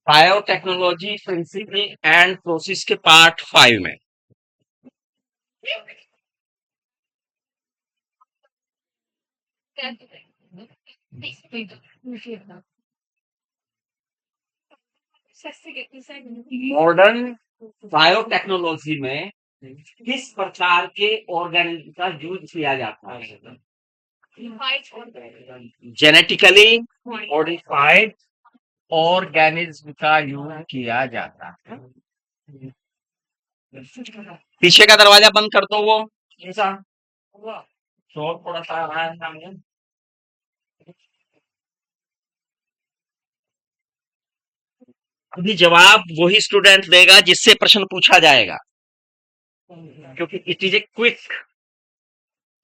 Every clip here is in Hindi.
बायोटेक्नोलॉजी प्रिंसिपल एंड प्रोसेस के पार्ट 5 में मॉडर्न बायोटेक्नोलॉजी में किस प्रकार के ऑर्गेनिज्म का यूज किया जाता है? जेनेटिकली मॉडिफाइड ऑर्गेनिज्म का यूज किया जाता है। पीछे का दरवाजा बंद कर दो। वो ऐसा शोर थोड़ा सा आ रहा है सामने। अभी जवाब वही स्टूडेंट देगा जिससे प्रश्न पूछा जाएगा, क्योंकि इट इज ए क्विक।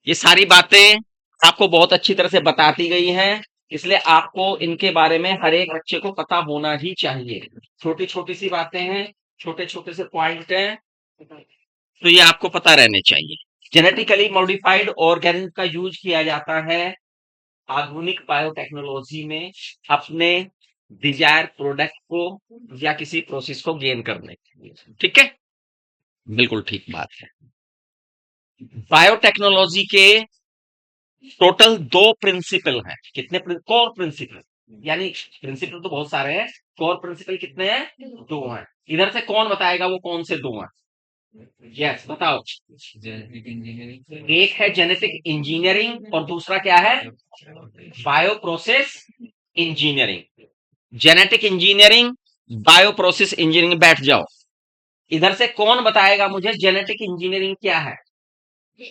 ये सारी बातें आपको बहुत अच्छी तरह से बताती गई हैं, इसलिए आपको इनके बारे में हर एक बच्चे को पता होना ही चाहिए। छोटी छोटी सी बातें हैं, छोटे छोटे से पॉइंट हैं, तो ये आपको पता रहने चाहिए। जेनेटिकली मॉडिफाइड ऑर्गेनिज्म का यूज किया जाता है आधुनिक बायोटेक्नोलॉजी में अपने डिजायर प्रोडक्ट को या किसी प्रोसेस को गेन करने के लिए। ठीक है, बिल्कुल ठीक बात है। बायोटेक्नोलॉजी के टोटल 2 प्रिंसिपल हैं। कितने कोर प्रिंसिपल? यानी प्रिंसिपल तो बहुत सारे हैं, कोर प्रिंसिपल कितने हैं? 2 हैं। इधर से कौन बताएगा वो कौन से 2 हैं? यस, बताओ। एक है जेनेटिक इंजीनियरिंग और दूसरा क्या है? Bio process engineering. Genetic engineering, bio process engineering. बैठ जाओ। इधर से कौन बताएगा मुझे जेनेटिक इंजीनियरिंग क्या है?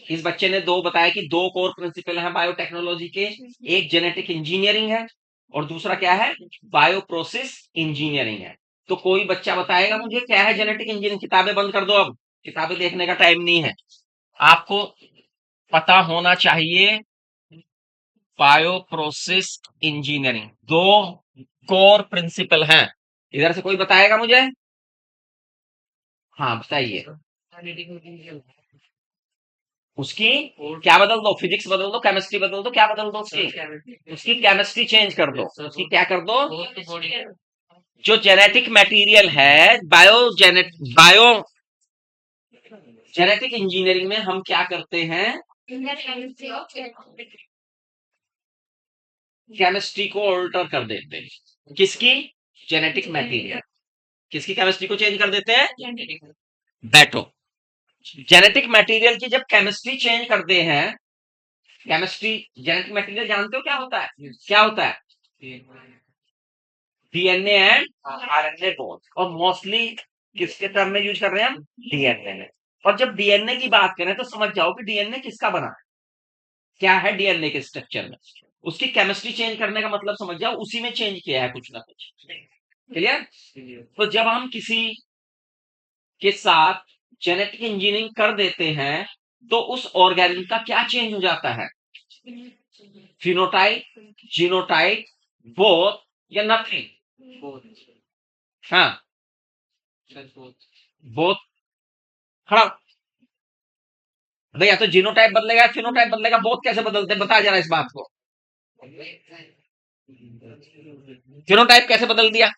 इस बच्चे ने 2 बताया कि 2 कोर प्रिंसिपल हैं बायोटेक्नोलॉजी के, एक जेनेटिक इंजीनियरिंग है और दूसरा क्या है? बायो प्रोसेस इंजीनियरिंग है। तो कोई बच्चा बताएगा मुझे क्या है जेनेटिक इंजीनियरिंग? किताबें बंद कर दो, अब किताबें देखने का टाइम नहीं है। आपको पता होना चाहिए bio process engineering 2 core principle हैं। इधर से कोई बताएगा मुझे? हाँ, बताइए। उसकी क्या बदल दो? फिजिक्स बदल दो, केमिस्ट्री बदल दो, क्या बदल दो? उसकी केमिस्ट्री चेंज कर दो। उसकी क्या कर दो? जो जेनेटिक मटेरियल है, बायो जेनेटिक इंजीनियरिंग में हम क्या करते हैं? केमिस्ट्री को ऑल्टर कर देते हैं। किसकी? Genetic material. किसकी केमिस्ट्री को चेंज कर देते हैं? बैठो। जेनेटिक मटेरियल की जब केमिस्ट्री चेंज करते हैं, केमिस्ट्री जेनेटिक मटेरियल जानते हो क्या होता है? क्या होता है? DNA and RNA both. और मोस्टली किसके टर्म में यूज कर रहे हैं हम? डीएनए में। और जब डीएनए की बात करें तो समझ जाओ कि डीएनए किसका बना है, क्या है डीएनए के स्ट्रक्चर में। उसकी केमिस्ट्री चेंज करने का मतलब समझ जाओ उसी में चेंज किया है कुछ ना कुछ। क्लियर? तो जब हम किसी के साथ जेनेटिक इंजीनियरिंग कर देते हैं तो उस ऑर्गेनिज्म का क्या चेंज हो जाता है? फिनोटाइप, जीनोटाइप, बोथ या नथिंग? हाँ, बोथ। खड़ा भैया, तो जीनोटाइप बदलेगा, फिनोटाइप बदलेगा, बोथ कैसे बदलते? बता जरा इस बात को। जीनोटाइप कैसे बदल दिया?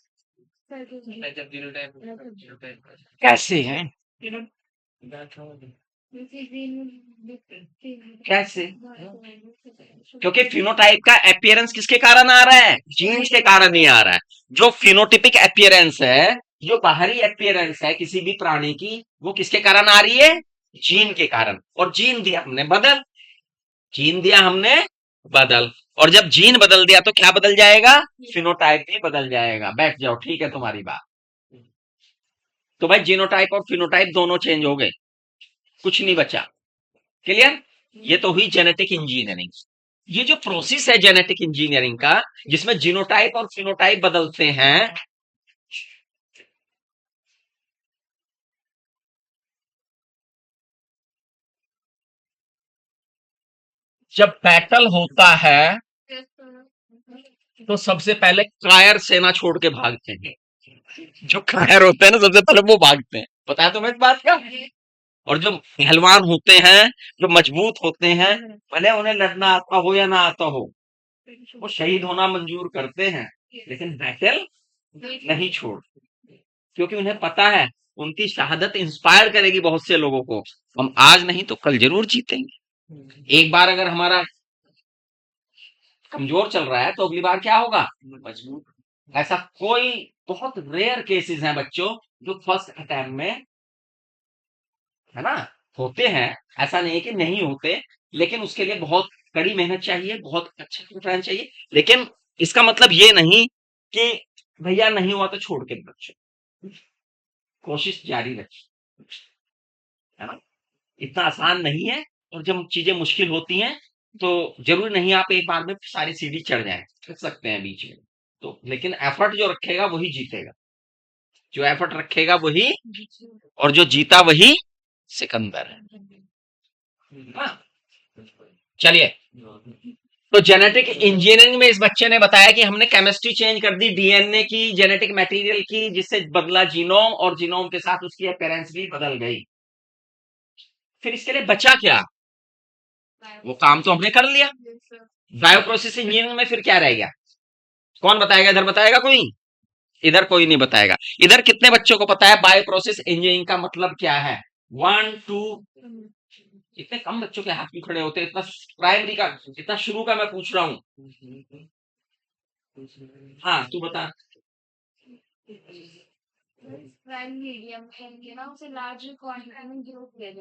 कैसे है? कैसे? क्योंकि फिनोटाइप का अपीयरेंस किसके कारण आ रहा है? जीन के कारण ही आ रहा है। जो फिनोटिपिक अपीयरेंस है, जो बाहरी अपीयरेंस है किसी भी प्राणी की, वो किसके कारण आ रही है? जीन के कारण। और जीन दिया हमने बदल, जीन दिया हमने बदल, और जब जीन बदल दिया तो क्या बदल जाएगा? फिनोटाइप भी बदल जाएगा। बैठ जाओ, ठीक है तुम्हारी बात। तो भाई जीनोटाइप और फिनोटाइप दोनों चेंज हो गए, कुछ नहीं बचा। क्लियर? ये तो हुई जेनेटिक इंजीनियरिंग। ये जो प्रोसेस है जेनेटिक इंजीनियरिंग का, जिसमें जीनोटाइप और फिनोटाइप बदलते हैं, जब बैटल होता है तो सबसे पहले कायर सेना छोड़ के भागते हैं। जो कायर होते हैं ना, सबसे पहले वो भागते हैं। पता है तुम्हें इस बात का? और जो पहलवान होते हैं, जो मजबूत होते हैं, भले उन्हें लड़ना आता हो या ना आता हो, वो शहीद होना मंजूर करते हैं, लेकिन बैटल नहीं छोड़, क्योंकि उन्हें पता है उनकी शहादत इंस्पायर करेगी बहुत से लोगों को। हम आज नहीं तो कल जरूर जीतेंगे। एक बार अगर हमारा कमजोर चल रहा है तो अगली बार क्या होगा? मजबूत। ऐसा कोई बहुत रेयर केसेस हैं बच्चों जो फर्स्ट अटैम्प्ट में, है ना, होते हैं। ऐसा नहीं है कि नहीं होते, लेकिन उसके लिए बहुत कड़ी मेहनत चाहिए, बहुत अच्छा प्लान चाहिए। लेकिन इसका मतलब ये नहीं कि भैया नहीं हुआ तो छोड़ के बच्चों, कोशिश जारी रखिए, है ना। इतना आसान नहीं है। और जब चीजें मुश्किल होती हैं तो जरूरी नहीं आप एक बार में सारी सीढ़ी चढ़ जाएं, थक सकते हैं बीच में। तो लेकिन एफर्ट जो रखेगा वही जीतेगा, जो एफर्ट रखेगा वही, और जो जीता वही सिकंदर है। हाँ, चलिए। तो जेनेटिक इंजीनियरिंग में इस बच्चे ने बताया कि हमने केमिस्ट्री चेंज कर दी डीएनए की, जेनेटिक मटेरियल की, जिससे बदला जीनोम, और जीनोम के साथ उसकी अपीयरेंस भी बदल गई। फिर इसके लिए बचा क्या? वो काम तो हमने कर लिया। बायोप्रोसेस इंजीनियरिंग में फिर क्या रह गया? कौन बताएगा? इधर बताएगा कोई? इधर कोई नहीं बताएगा। इधर कितने बच्चों को पता है बायोप्रोसेस इंजीनियरिंग का मतलब क्या है? 1 2। इतने कम बच्चों के हाथ क्यों खड़े होते हैं? इतना प्राइमरी का, इतना शुरू का मैं पूछ रहा हूं। हाँ, तू बता।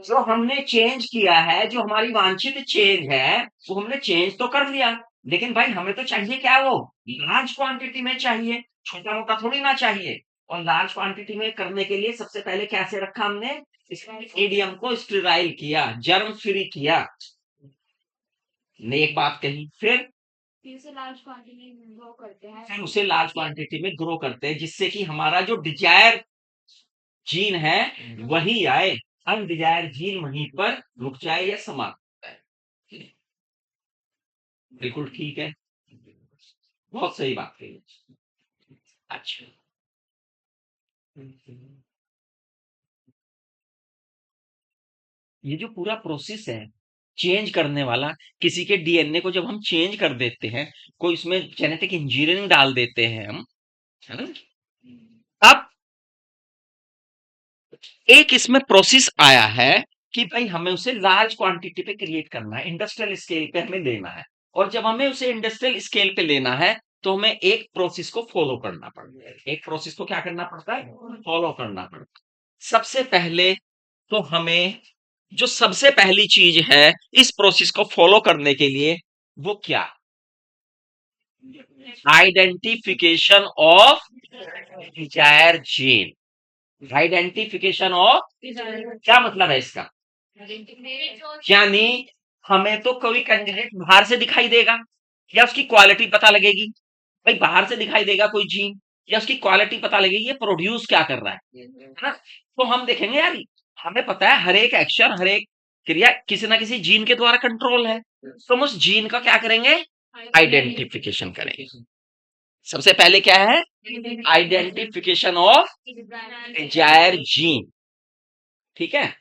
जो हमने चेंज किया है, जो हमारी वांछित चेंज है, वो हमने चेंज तो कर लिया, लेकिन भाई हमें तो चाहिए क्या? वो लार्ज क्वांटिटी में चाहिए, छोटा मोटा थोड़ी ना चाहिए। और लार्ज क्वांटिटी में करने के लिए सबसे पहले कैसे रखा हमने? मीडियम को स्टेराइल किया, जर्म फ्री किया, ने एक बात कही। फिर उसे लार्ज क्वांटिटी में ग्रो करते हैं, जिससे कि हमारा जो डिजायर जीन है वही आए, अनडिजायर जीन वहीं पर रुक जाए या समाप्त हो जाए। बिल्कुल ठीक है, बहुत सही बात कही। अच्छा, ये जो पूरा प्रोसेस है चेंज करने वाला, किसी के डीएनए को जब हम चेंज कर देते हैं, कोई इसमें जेनेटिक इंजीनियरिंग डाल देते हैं हम, है ना, अब एक इसमें प्रोसेस आया है कि भाई हमें उसे लार्ज क्वांटिटी पे क्रिएट करना है, इंडस्ट्रियल स्केल पे हमें लेना है। और जब हमें उसे इंडस्ट्रियल स्केल पे लेना है तो हमें एक प्रोसेस को फॉलो करना पड़ता है। एक प्रोसेस को क्या करना पड़ता है? फॉलो करना पड़ता है। सबसे पहले तो हमें, जो सबसे पहली चीज है इस प्रोसेस को फॉलो करने के लिए, वो क्या? Identification of desire gene. Identification of, क्या मतलब है इसका? यानी हमें तो कोई कैंडिडेट बाहर से दिखाई देगा या उसकी क्वालिटी पता लगेगी। भाई बाहर से दिखाई देगा कोई जीन या उसकी क्वालिटी पता लगेगी, ये प्रोड्यूस क्या कर रहा है ना। तो हम देखेंगे यार, हमें पता है हर एक एक्शन, हर एक क्रिया किसी ना किसी जीन के द्वारा कंट्रोल है, तो हम उस जीन का क्या करेंगे? आइडेंटिफिकेशन करेंगे। सबसे पहले क्या है? Identification of desire gene. ठीक है।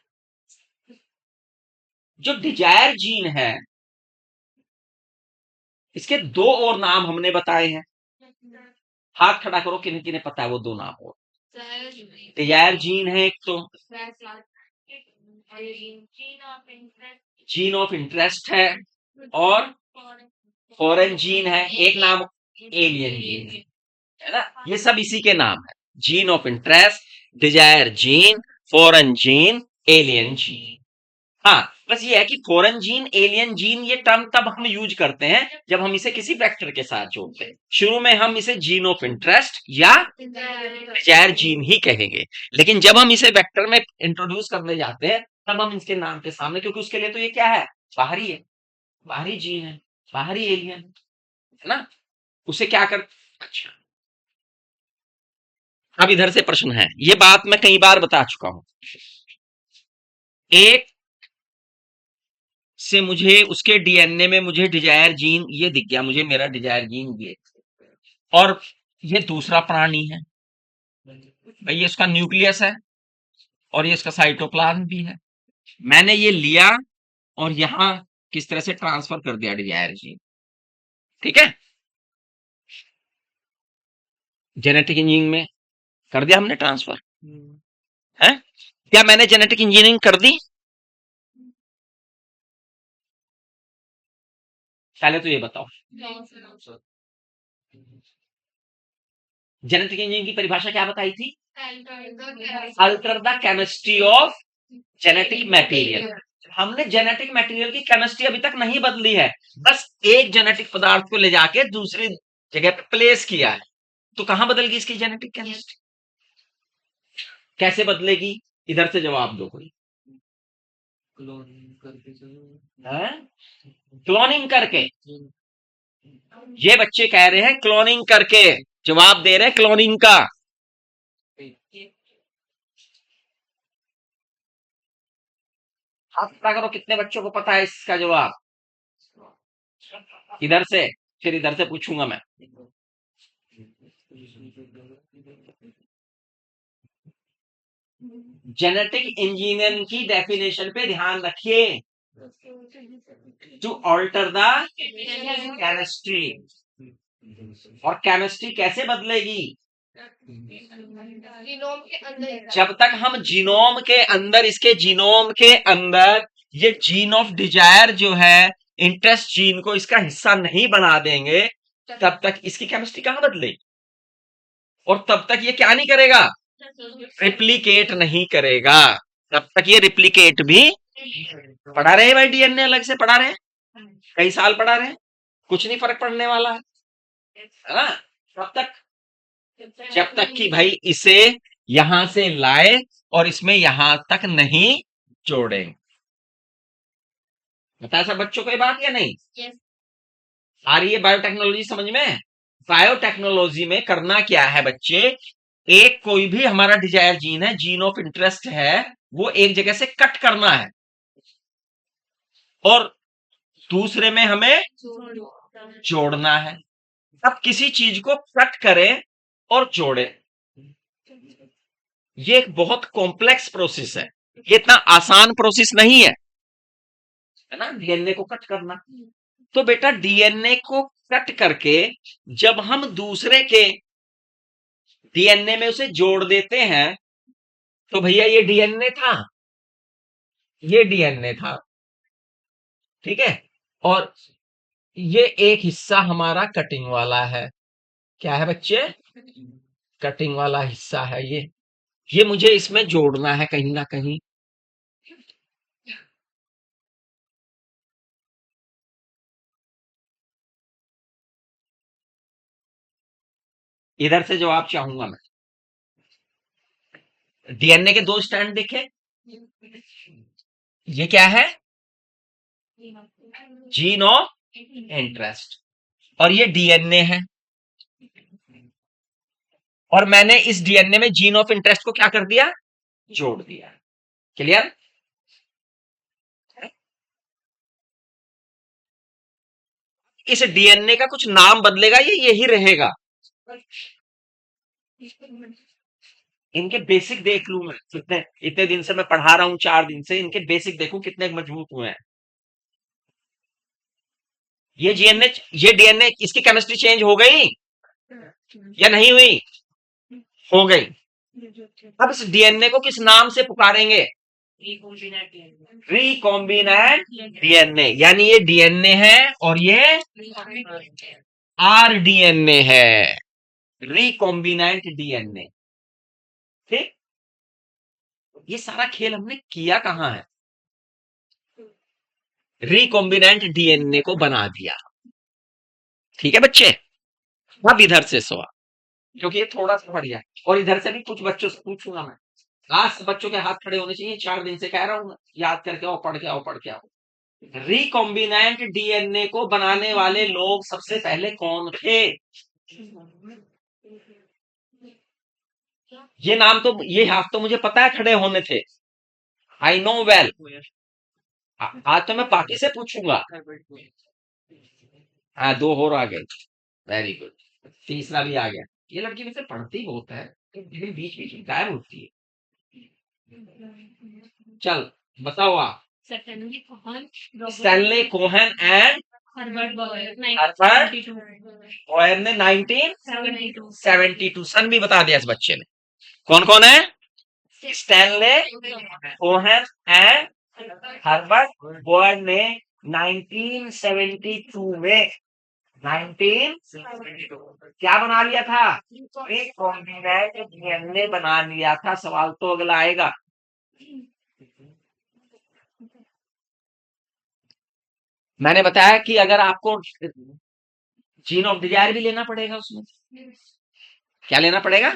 जो डिजायर जीन है, इसके दो और नाम हमने बताए हैं। हाथ खड़ा करो किन्हें किन्हें पता है वो दो नाम और? डिजायर जीन है एक तो, जीन ऑफ इंटरेस्ट है, और फॉरेन जीन है एक नाम, एलियन जीन है ना। ये सब इसी के नाम है, gene of interest, desire gene, foreign gene, alien gene. हाँ, बस ये है कि फॉरेन जीन, एलियन जीन, ये टर्म तब हम यूज करते हैं जब हम इसे किसी वेक्टर के साथ जोड़ते हैं। शुरू में हम इसे जीन ऑफ इंटरेस्ट या डिजायर जीन ही कहेंगे, लेकिन जब हम इसे वेक्टर में इंट्रोड्यूस करने जाते हैं तब हम इसके नाम के सामने, क्योंकि उसके लिए तो ये क्या है? बाहरी है, बाहरी जीन है, बाहरी एलियन है ना, उसे क्या कर। अच्छा, अब इधर से प्रश्न है, ये बात मैं कई बार बता चुका हूं। एक से मुझे उसके डीएनए में मुझे डिजायर जीन ये दिख गया, मुझे मेरा डिजायर जीन ये, और ये दूसरा प्राणी है भाई, ये इसका न्यूक्लियस है और ये इसका साइटोप्लाज्म भी है। मैंने ये लिया और यहां किस तरह से ट्रांसफर कर दिया डिजायर जीन, ठीक है, जेनेटिक इंजीनियरिंग में कर दिया हमने ट्रांसफर है। क्या मैंने जेनेटिक इंजीनियरिंग कर दी? पहले तो ये बताओ, जेनेटिक इंजीनियरिंग की परिभाषा क्या बताई थी? Alter the chemistry of genetic material. हमने जेनेटिक मटेरियल की केमिस्ट्री अभी तक नहीं बदली है, बस एक जेनेटिक पदार्थ को ले जाके दूसरी जगह पे प्लेस किया है। तो कहां बदल गई इसकी जेनेटिक केमिस्ट्री? कैसे बदलेगी? इधर से जवाब दो कोई। क्लोनिंग करके। ये बच्चे कह रहे हैं क्लोनिंग करके, जवाब दे रहे हैं क्लोनिंग का। आप पता करो कितने बच्चों को पता है इसका जवाब, इधर से, फिर इधर से पूछूंगा मैं। जेनेटिक इंजीनियरिंग की डेफिनेशन पे ध्यान रखिए, टू ऑल्टर द केमिस्ट्री। और केमिस्ट्री कैसे बदलेगी? जब तक हम जीनोम के अंदर, इसके जीनोम के अंदर ये जीन ऑफ डिजायर जो है, इंटरेस्ट जीन को इसका हिस्सा नहीं बना देंगे, तब तक इसकी केमिस्ट्री कहां बदलेगी? और तब तक ये क्या नहीं करेगा? रिप्लिकेट नहीं करेगा। तब तक ये रिप्लिकेट भी पढ़ा रहे भाई, डीएनए अलग से पढ़ा रहे, कई साल पढ़ा रहे, कुछ नहीं फर्क पड़ने वाला है ना। तब तक, जब तक कि भाई इसे यहां से लाए और इसमें यहां तक नहीं जोड़े। बता सब बच्चों को ये बात या नहीं? आ रही है बायोटेक्नोलॉजी समझ में? बायोटेक्नोलॉजी में करना क्या है बच्चे, एक कोई भी हमारा डिजायर जीन है, जीन ऑफ इंटरेस्ट है, वो एक जगह से कट करना है और दूसरे में हमें जोड़ना है। अब किसी चीज को कट करें और जोड़े, ये एक बहुत कॉम्प्लेक्स प्रोसेस है, ये इतना आसान प्रोसेस नहीं है ना, डीएनए को कट करना। तो बेटा डीएनए को कट करके जब हम दूसरे के डीएनए में उसे जोड़ देते हैं, तो भैया ये डीएनए था, ये डीएनए था, ठीक है, और ये एक हिस्सा हमारा कटिंग वाला है। क्या है बच्चे? कटिंग वाला हिस्सा है ये मुझे इसमें जोड़ना है कहीं ना कहीं। इधर से जवाब चाहूंगा मैं। डीएनए के दो स्टैंड देखे, ये क्या है? जीन ऑफ इंटरेस्ट, और ये डीएनए है, और मैंने इस डीएनए में जीन ऑफ इंटरेस्ट को क्या कर दिया? जोड़ दिया। क्लियर? इस डीएनए का कुछ नाम बदलेगा, ये यही रहेगा। इनके बेसिक देख लूं मैं, कितने इतने दिन से मैं पढ़ा रहा हूं, 4 दिन से, इनके बेसिक देखूं कितने मजबूत हुए हैं। ये जीएनए, ये डीएनए, इसकी केमिस्ट्री चेंज हो गई या नहीं हुई? हो गई। अब इस डीएनए को किस नाम से पुकारेंगे? रिकॉम्बिनेंट डीएनए, यानी ये डीएनए है और ये आरडीएनए है, रिकॉम्बिनेंट डीएनए। ठीक, ये सारा खेल हमने किया कहां है? रिकॉम्बिनेंट डीएनए को बना दिया। ठीक है बच्चे, अब इधर से सवाल, क्योंकि ये थोड़ा सा बढ़िया है, और इधर से भी कुछ बच्चों से पूछूंगा मैं। आज बच्चों के हाथ खड़े होने चाहिए, 4 दिन से कह रहा हूं, याद करके आओ, पढ़ के आओ, पढ़ के आओ। रिकॉम्बिनेंट डीएनए को बनाने वाले लोग सबसे पहले कौन थे? ये नाम तो, ये हाथ तो मुझे पता है खड़े होने थे, आई नो वेल। आज तो मैं पार्टी से पूछूंगा। हाँ, दो और आ गए, वेरी गुड। तीसरा भी आ गया। ये लड़की वैसे पढ़ती बहुत है, लेकिन बीच बीच में गायब होती है। चल बताओ आप। Stanley Cohen and Herbert Herbert Boyer ने 1972 सन भी बता दिया इस बच्चे ने। कौन कौन है? Stanley Cohen and Herbert Boyer ने 1972 में 1972 क्या बना लिया था? रिकॉम्बिनेंट डीएनए बना लिया था। सवाल तो अगला आएगा। मैंने बताया कि अगर आपको जीन ऑफ डिजायर भी लेना पड़ेगा उसमें। क्या लेना पड़ेगा?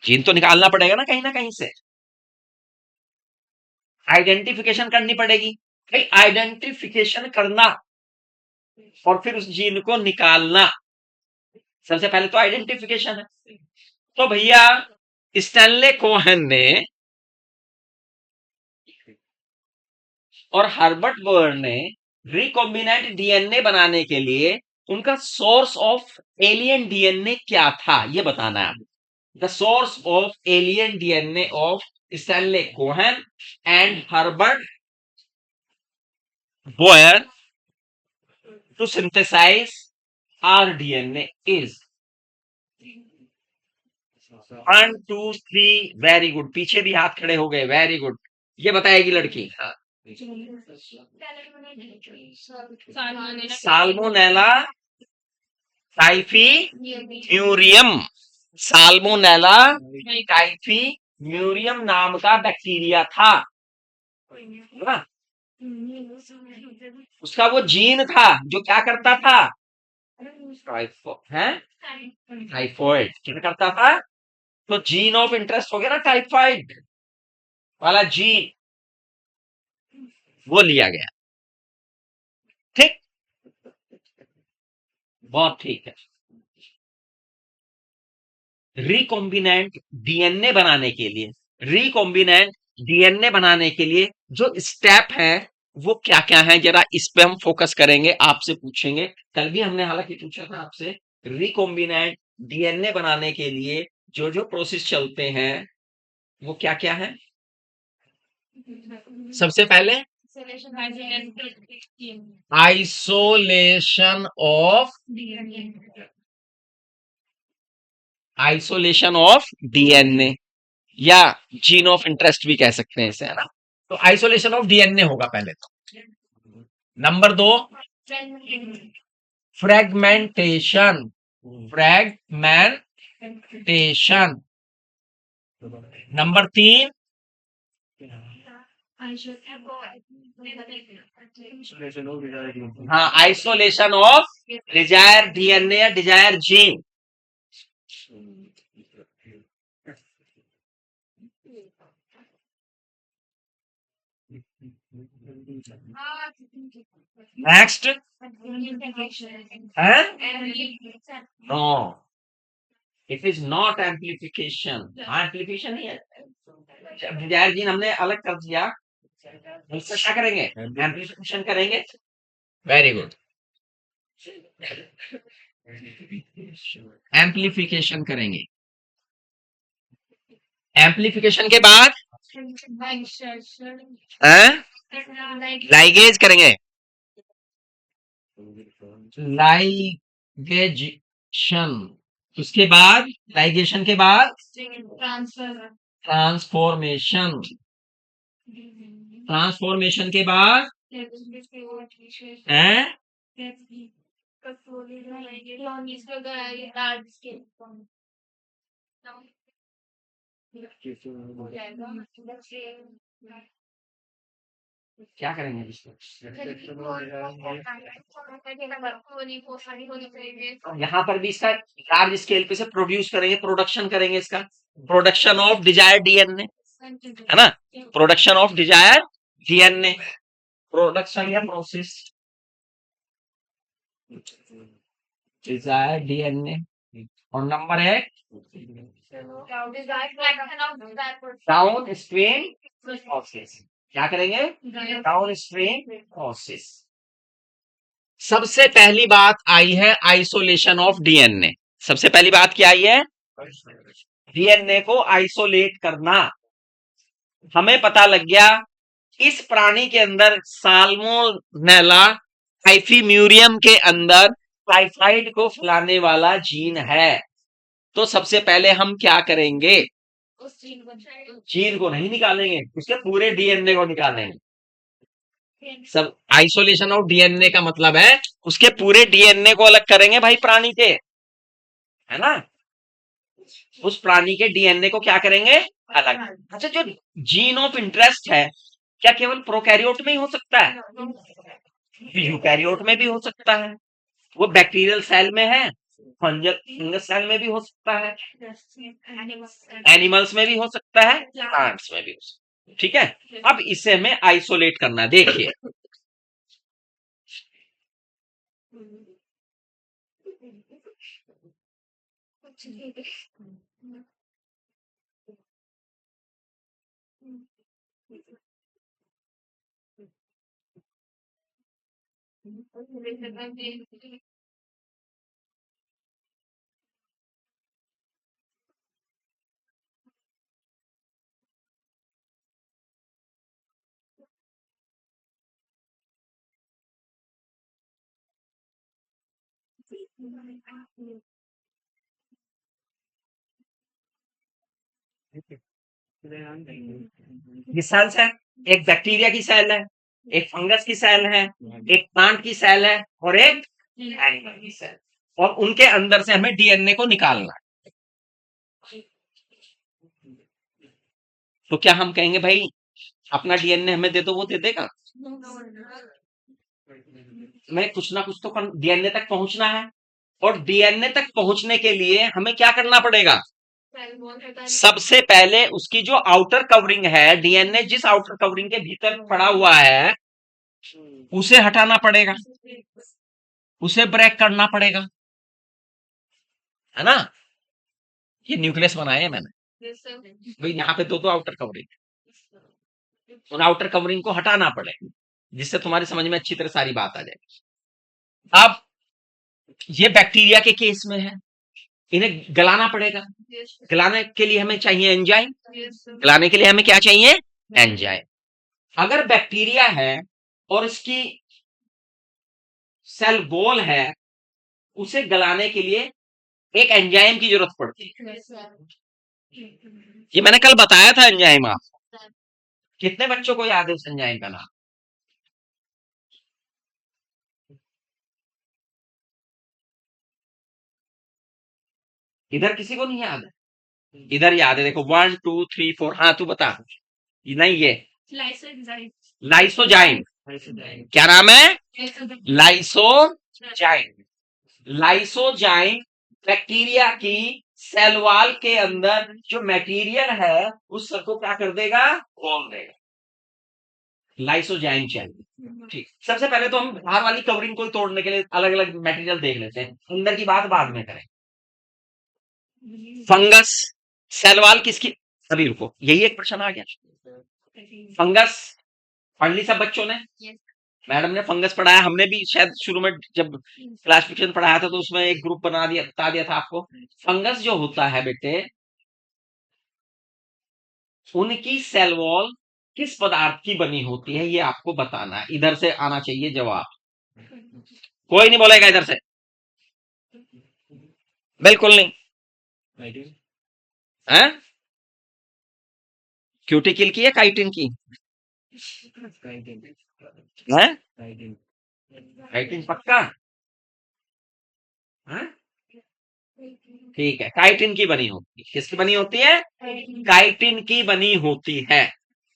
जीन तो निकालना पड़ेगा ना कहीं से। आइडेंटिफिकेशन करनी पड़ेगी भाई, आइडेंटिफिकेशन करना और फिर उस जीन को निकालना। सबसे पहले तो आइडेंटिफिकेशन है। तो भैया स्टैनले कोहेन ने और हर्बर्ट बर्न ने रिकॉम्बिनेंट डीएनए बनाने के लिए उनका सोर्स ऑफ एलियन डीएनए क्या था, ये बताना है। The source of alien DNA of Stanley Cohen and Herbert Boyer to synthesise rDNA is 1 2 3। Very good. पीछे भी हाथ खड़े हो गए, वेरी गुड। ये बताएगी लड़की। हाँ। साल्मोनेला टाइफीम्यूरियम। साल्मोनेला टाइफीम्यूरियम नाम का बैक्टीरिया था, है ना? उसका वो जीन था जो क्या करता था? टाइफॉइड क्या करता था? तो जीन ऑफ इंटरेस्ट हो गया ना, टाइफाइड वाला जीन, वो लिया गया। ठीक, बहुत ठीक है। रिकॉम्बिनेंट डीएनए बनाने के लिए, रिकॉम्बिनेंट डीएनए बनाने के लिए जो स्टेप है वो क्या क्या है, जरा इस पे हम फोकस करेंगे। आपसे पूछेंगे, कल भी हमने हालांकि पूछा था आपसे, रिकॉम्बिनेंट डीएनए बनाने के लिए जो जो प्रोसेस चलते हैं वो क्या क्या है। सबसे पहले आइसोलेशन ऑफ डीएनए या जीन ऑफ इंटरेस्ट भी कह सकते हैं इसे, है ना? तो आइसोलेशन ऑफ डीएनए होगा पहले तो। Number 2 fragmentation. फ्रेगमेंटेशन। नंबर 3 हाँ, आइसोलेशन ऑफ डिजायर डीएनए या desire gene. Next no, it is not amplification. Amplification नहीं है, डिजायर जीन हमने अलग कर दिया, इससे क्या करेंगे? एम्प्लीफिकेशन करेंगे। वेरी गुड, एम्प्लीफिकेशन करेंगे। एम्प्लीफिकेशन के बाद लाइगेज करेंगे। लाइगेशन, उसके बाद लाइगेशन के बाद ट्रांसफॉर्मेशन, ट्रांसफॉर्मेशन के बाद क्या करेंगे इसको? यहाँ पर भी इसका लार्ज स्केल पे से प्रोड्यूस करेंगे, प्रोडक्शन करेंगे इसका, प्रोडक्शन ऑफ डिजायर डीएनए, है ना? Production of desire DNA production या प्रोसेस डिजायर डीएनए, और नंबर है डाउन स्ट्रीम प्रोसेस। क्या करेंगे? Down stream process. सबसे पहली बात आई है आइसोलेशन ऑफ डीएनए। सबसे पहली बात क्या आई है? डीएनए को आइसोलेट करना। हमें पता लग गया इस प्राणी के अंदर साल्मोनेला टाइफीम्यूरियम के अंदर टाइफाइड को फैलाने वाला जीन है। तो सबसे पहले हम क्या करेंगे? जीन को नहीं निकालेंगे, उसके पूरे डीएनए को निकालेंगे। सब आइसोलेशन ऑफ डीएनए का मतलब है उसके पूरे डीएनए को अलग करेंगे भाई प्राणी के, है ना। उस प्राणी के डीएनए को क्या करेंगे? अलग। अच्छा, जो जीन ऑफ इंटरेस्ट है क्या केवल प्रोकैरियोट में ही हो सकता है? यूकैरियोट में भी हो सकता है। वो बैक्टीरियल सेल में है, फंगस सेल में भी हो सकता है, एनिमल्स में भी हो सकता है, प्लांट्स में भी हो सकता है। ठीक है, अब इसे हमें आइसोलेट करना। देखिए ये सेल्स है, एक बैक्टीरिया की सेल है, एक फंगस की सेल है, एक प्लांट की सेल है और एक एनिमल की सेल, और उनके अंदर से हमें डीएनए को निकालना है। तो क्या हम कहेंगे भाई अपना डीएनए हमें दे दो, वो दे देगा? हमें कुछ ना कुछ तो डीएनए तक पहुंचना है, और डीएनए तक पहुंचने के लिए हमें क्या करना पड़ेगा? सबसे पहले उसकी जो आउटर कवरिंग है, डीएनए जिस आउटर कवरिंग के भीतर पड़ा हुआ है उसे हटाना पड़ेगा, उसे ब्रेक करना पड़ेगा, है ना। ये न्यूक्लियस बनाए हैं मैंने भाई, यहाँ पे दो आउटर कवरिंग, उन आउटर कवरिंग को हटाना पड़ेगा, जिससे तुम्हारी समझ में अच्छी तरह सारी बात आ जाएगी। अब ये बैक्टीरिया के केस में है, इन्हें गलाना पड़ेगा। गलाने के लिए हमें चाहिए एंजाइम। गलाने के लिए हमें क्या चाहिए? एंजाइम। अगर बैक्टीरिया है और इसकी सेल गोल है, उसे गलाने के लिए एक एंजाइम की जरूरत पड़ती है। ये मैंने कल बताया था एंजाइम आपको। कितने बच्चों को याद है उस एंजाइम का नाम? इधर किसी को नहीं याद है? इधर याद है, देखो 1 2 3 4। हाँ तू बता। नहीं, ये लाइसोजाइम। क्या नाम है? लाइसोजाइम। लाइसोजाइम बैक्टीरिया की सेल वॉल के अंदर जो मटेरियल है उस सबको क्या कर देगा? खोल देगा। लाइसोजाइम चाहिए। ठीक, सबसे पहले तो हम बाहर वाली कवरिंग को तोड़ने के लिए अलग अलग मटेरियल देख लेते हैं, अंदर की बात बाद में करें। फंगस सेल वॉल किसकी? अभी रुको, यही एक प्रश्न आ गया। फंगस पढ़ ली सब बच्चों ने? मैडम ने फंगस पढ़ाया, हमने भी शायद शुरू में जब क्लासिफिकेशन पढ़ाया था तो उसमें एक ग्रुप बना दिया, बता दिया था आपको। फंगस जो होता है बेटे, उनकी सेल वॉल किस पदार्थ की बनी होती है ये आपको बताना है। इधर से आना चाहिए जवाब। कोई नहीं बोलेगा इधर से, बिल्कुल नहीं है। क्यूटिकल की है काइटिन की है? काइटिन पक्का है? ठीक है, काइटिन की बनी होती है। किसकी बनी होती है? काइटिन की बनी होती है।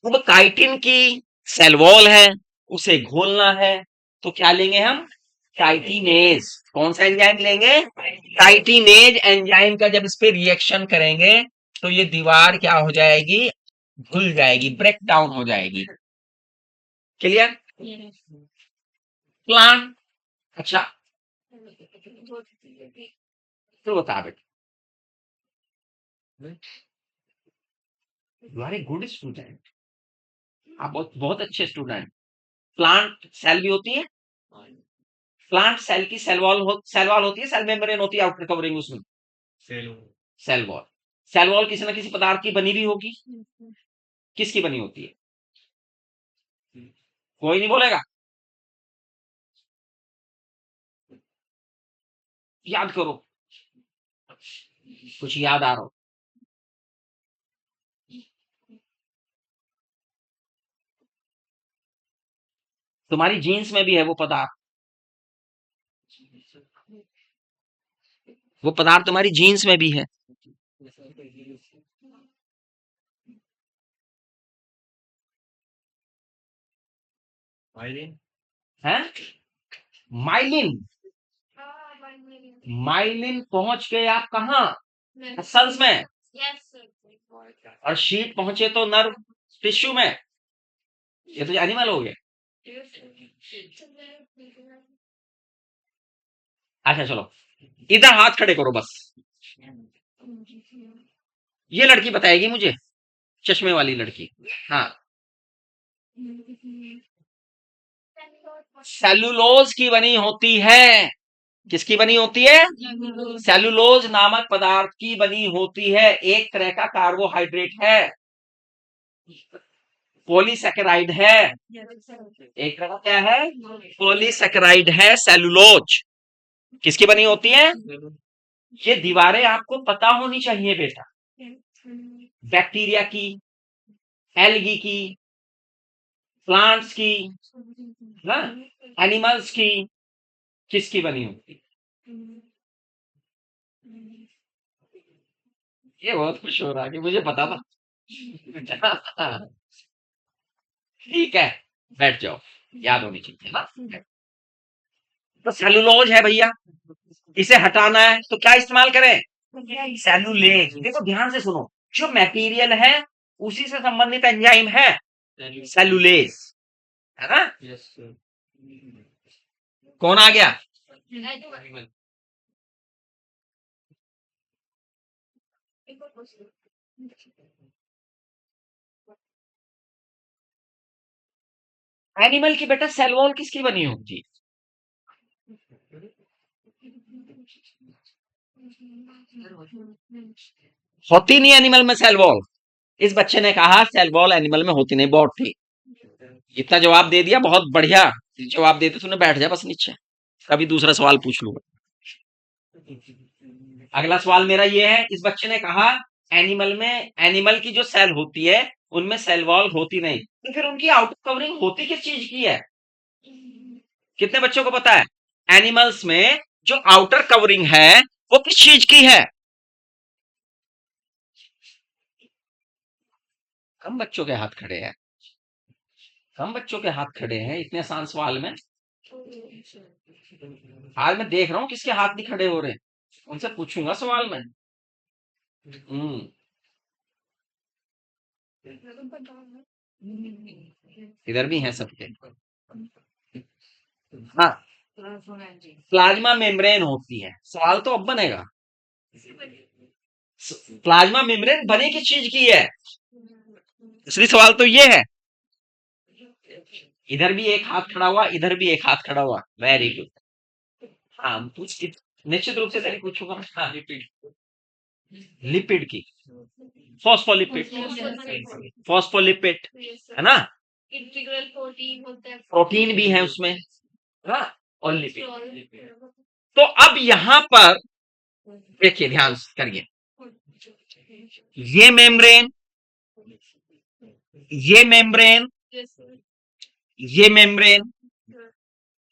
अब काइटिन की सेल वॉल है, उसे घोलना है, तो क्या लेंगे हम? काइटिनेज। कौन सा एंजाइम लेंगे? काइटिनेज एंजाइम का जब इस पे रिएक्शन करेंगे तो ये दीवार क्या हो जाएगी? घुल जाएगी, ब्रेक डाउन हो जाएगी। क्लियर? प्लांट, अच्छा तो बता बेटा, you are a good student, आप बहुत बहुत अच्छे स्टूडेंट। प्लांट सेल भी होती है, प्लांट सेल की सेल वॉल होती है, सेल मेम्ब्रेन होती है आउटर कवरिंग उसमें, सेल वॉल। सेल वॉल किसी ना किसी पदार्थ की बनी भी होगी, किसकी बनी होती है? कोई नहीं बोलेगा, याद करो, कुछ याद आ रहा हो। तुम्हारी जीन्स में भी है वो पदार्थ, वो पदार्थ तुम्हारी जीन्स में भी है। है माइलिन, माइलिन पहुंच गए आप कहाँ? मसल्स में, और शीट पहुंचे तो नर्व टिश्यू में, ये तो एनिमल हो गया। अच्छा चलो, इधर हाथ खड़े करो बस, ये लड़की बताएगी मुझे, चश्मे वाली लड़की। हाँ, सेलुलोज की बनी होती है, किसकी बनी होती है? सेलुलोज नामक पदार्थ की बनी होती है, एक तरह का कार्बोहाइड्रेट है, पॉलीसेकेराइड है, एक तरह का क्या है? पॉलीसेकेराइड है सेलुलोज। किसकी बनी होती है? ये दीवारें आपको पता होनी चाहिए बेटा, बैक्टीरिया की, एल्गी की, प्लांट्स की, ना, एनिमल्स की, किसकी बनी होती? ये बहुत खुश हो रहा है कि मुझे पता था। ठीक है, बैठ जाओ, याद होनी चाहिए ना। तो सेलुलोज है भैया, इसे हटाना है तो क्या इस्तेमाल करें? सेलुलेज। देखो ध्यान से सुनो, जो मटेरियल है उसी से संबंधित एंजाइम है सेलुलेज, है ना? कौन आ गया? एनिमल की बेटा सेल वॉल किसकी बनी होती? होती नहीं एनिमल में सेल वॉल। इस बच्चे ने कहा सेल वॉल एनिमल में होती नहीं, बहुत ठीक, इतना जवाब दे दिया, बहुत बढ़िया जवाब देते। तूने बैठ जा बस नीचे, कभी दूसरा सवाल पूछ लूंगा। अगला सवाल मेरा ये है, इस बच्चे ने कहा एनिमल में, एनिमल की जो सेल होती है उनमें सेल वॉल होती नहीं, तो फिर उनकी आउटर कवरिंग होती किस चीज की है? कितने बच्चों को पता है एनिमल्स में जो आउटर कवरिंग है वो किस चीज की है? कम बच्चों के हाथ खड़े हैं, कम बच्चों के हाथ खड़े हैं इतने आसान सवाल में। आज मैं देख रहा हूं किसके हाथ नहीं खड़े हो रहे, उनसे पूछूंगा सवाल में। हम्म, इधर भी हैं सबके। हाँ, प्लाज्मा मेम्ब्रेन होती है, सवाल तो अब बनेगा, प्लाज्मा मेम्ब्रेन बने किस चीज की है? असली सवाल तो ये है। इधर भी एक हाथ खड़ा हुआ, इधर भी एक हाथ खड़ा हुआ, वेरी गुड। हाँ पूछ, निश्चित रूप से तेरी पूछूंगा। हाँ, लिपिड की, फॉस्फोलिपिड, फॉस्फोलिपिड, है ना? प्रोटीन भी है उसमें, हाँ, और लिपिड। तो अब यहां पर देखिए, ध्यान करिए, ये मेम्ब्रेन, ये मेम्ब्रेन, ये मेम्ब्रेन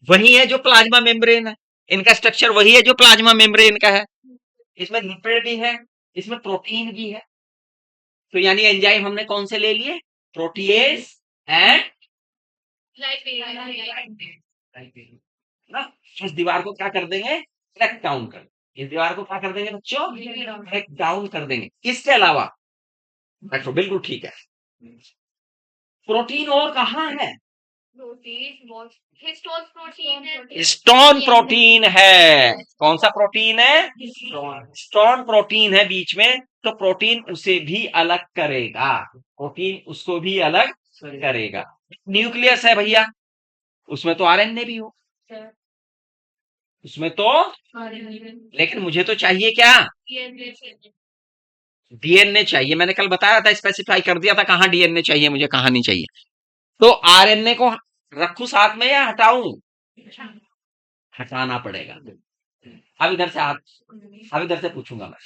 वही है जो प्लाज्मा मेम्ब्रेन है, इनका स्ट्रक्चर वही है जो प्लाज्मा मेम्ब्रेन का है। इसमें लिपिड भी है, इसमें प्रोटीन भी है, तो यानी एंजाइम हमने कौन से ले लिए? प्रोटीएज एंड ना। इस दीवार को क्या कर देंगे? ब्रेक डाउन कर, इस दीवार को क्या कर देंगे बच्चों? ब्रेक डाउन कर देंगे। इसके अलावा बैठो, बिल्कुल ठीक है, प्रोटीन और कहाँ है? स्टोन प्रोटीन है। कौन सा प्रोटीन है? स्टोन प्रोटीन है बीच में, तो प्रोटीन उसे भी अलग करेगा, प्रोटीन उसको भी अलग करेगा। न्यूक्लियस है भैया, उसमें तो आरएनए भी हो, उसमें तो, लेकिन मुझे तो चाहिए क्या? डीएनए चाहिए। मैंने कल बताया था, स्पेसिफाई कर दिया था कहां डीएनए चाहिए मुझे, कहां नहीं चाहिए। तो आरएनए को रखूं साथ में या हटाऊं? हटाना पड़ेगा। अब इधर से अब इधर से पूछूंगा मैं।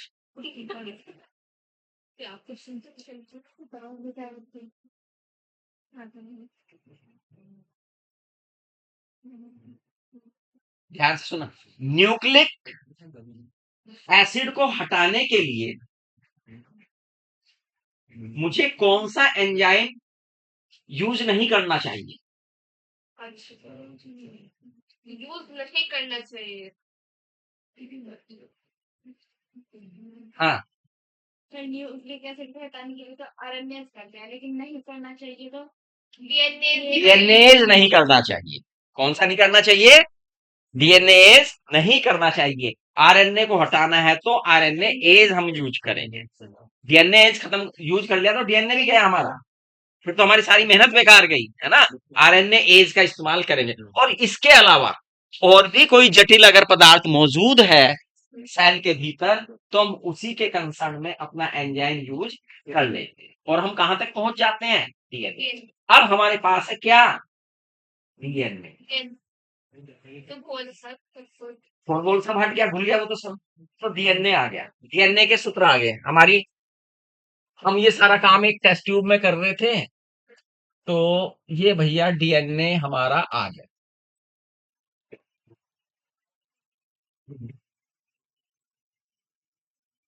ध्यान से सुना, न्यूक्लिक एसिड को हटाने के लिए मुझे कौन सा एंजाइम यूज नहीं करना चाहिए? हाँ, डीएनएज नहीं करना चाहिए। कौन सा नहीं करना चाहिए? डीएनएज नहीं करना चाहिए। आरएनए को हटाना है तो आरएनए एज हम यूज करेंगे। डीएनए एज खत्म यूज कर लिया तो डीएनए भी गया हमारा, फिर तो हमारी सारी मेहनत बेकार गई है ना। आरएनए एज का इस्तेमाल करेंगे। और इसके अलावा और भी कोई जटिल अगर पदार्थ मौजूद है सेल के भीतर, तो हम उसी के कंसर्न में अपना एंजाइम यूज कर लेते हैं। और हम कहां तक पहुंच जाते हैं? डीएनए। अब हमारे पास है क्या? डीएनए। बोल सब हट गया, भूल गया वो तो सब। तो डीएनए आ गया, डीएनए के सूत्र आ गए हमारी। हम ये सारा काम एक टेस्ट ट्यूब में कर रहे थे, तो ये भैया डीएनए हमारा आ गया,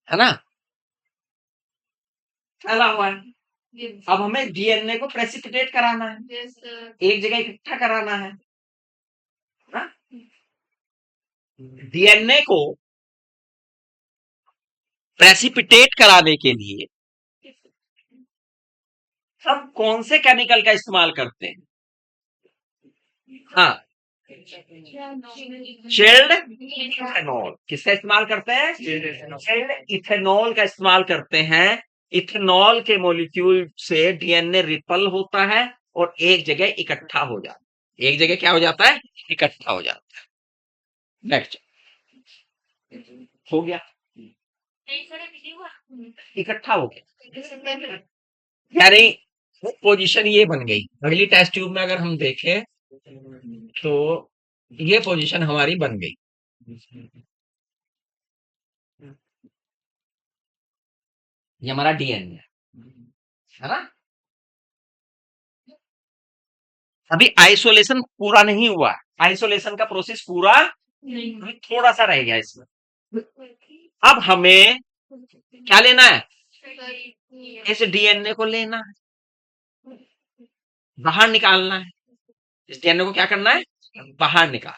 है ना, फैला हुआ है। अब हमें डीएनए को प्रेसिपिटेट कराना है, एक जगह इकट्ठा कराना है ना? डीएनए को प्रेसिपिटेट कराने के लिए हम कौन से केमिकल का इस्तेमाल करते हैं? हाँ, चिल्ड इथेनॉल। किसका इस्तेमाल करते हैं? चिल्ड इथेनॉल का इस्तेमाल करते हैं। इथेनॉल के मॉलिक्यूल से डीएनए रिपल होता है और एक जगह इकट्ठा हो जाता है। एक जगह क्या हो जाता है? इकट्ठा हो जाता है। नेक्स्ट हो गया, इकट्ठा हो गया, यानी पोजीशन ये बन गई। अगली टेस्ट ट्यूब में अगर हम देखें तो ये पोजीशन हमारी बन गई। ये हमारा डीएनए है ना। अभी आइसोलेशन पूरा नहीं हुआ, आइसोलेशन का प्रोसेस पूरा अभी थोड़ा सा रह गया इसमें। अब हमें क्या लेना है? इस डीएनए को लेना है, बाहर निकालना है। इस डीएनए को क्या करना है? बाहर निकाल।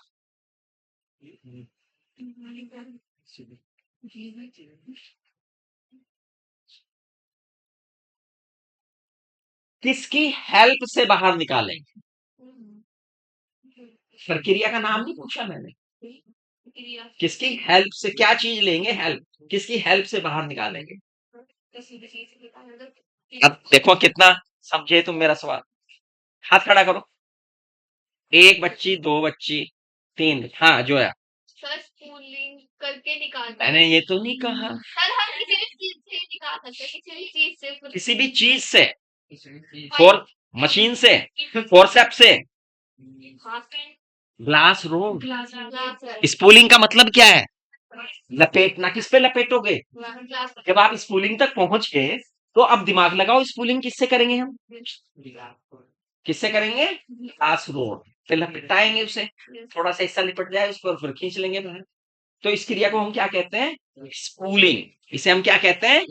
किसकी हेल्प से बाहर निकालेंगे? प्रक्रिया का नाम नहीं पूछा मैंने, किसकी हेल्प से, क्या चीज लेंगे? हेल्प, किसकी हेल्प से बाहर निकालेंगे? अब देखो कितना समझे तुम मेरा सवाल। हाथ खड़ा करो। एक बच्ची, दो बच्ची, तीन, हाँ जो है। मैंने ये तो नहीं कहा। किसी भी चीज से, फोर मशीन से, फोरसेप से, ग्लास रोड। स्पूलिंग का मतलब क्या है? लपेटना। किस पे लपेटोगे? जब आप स्पूलिंग तक पहुंच गए तो अब दिमाग लगाओ, स्पूलिंग किससे करेंगे हम? किससे करेंगे? ग्लास रोड पे लपेटाएंगे उसे, थोड़ा सा हिस्सा लिपट जाए उस पर, फिर खींच लेंगे बाहर। तो इस क्रिया को हम क्या कहते हैं? स्पूलिंग। इसे हम क्या कहते हैं?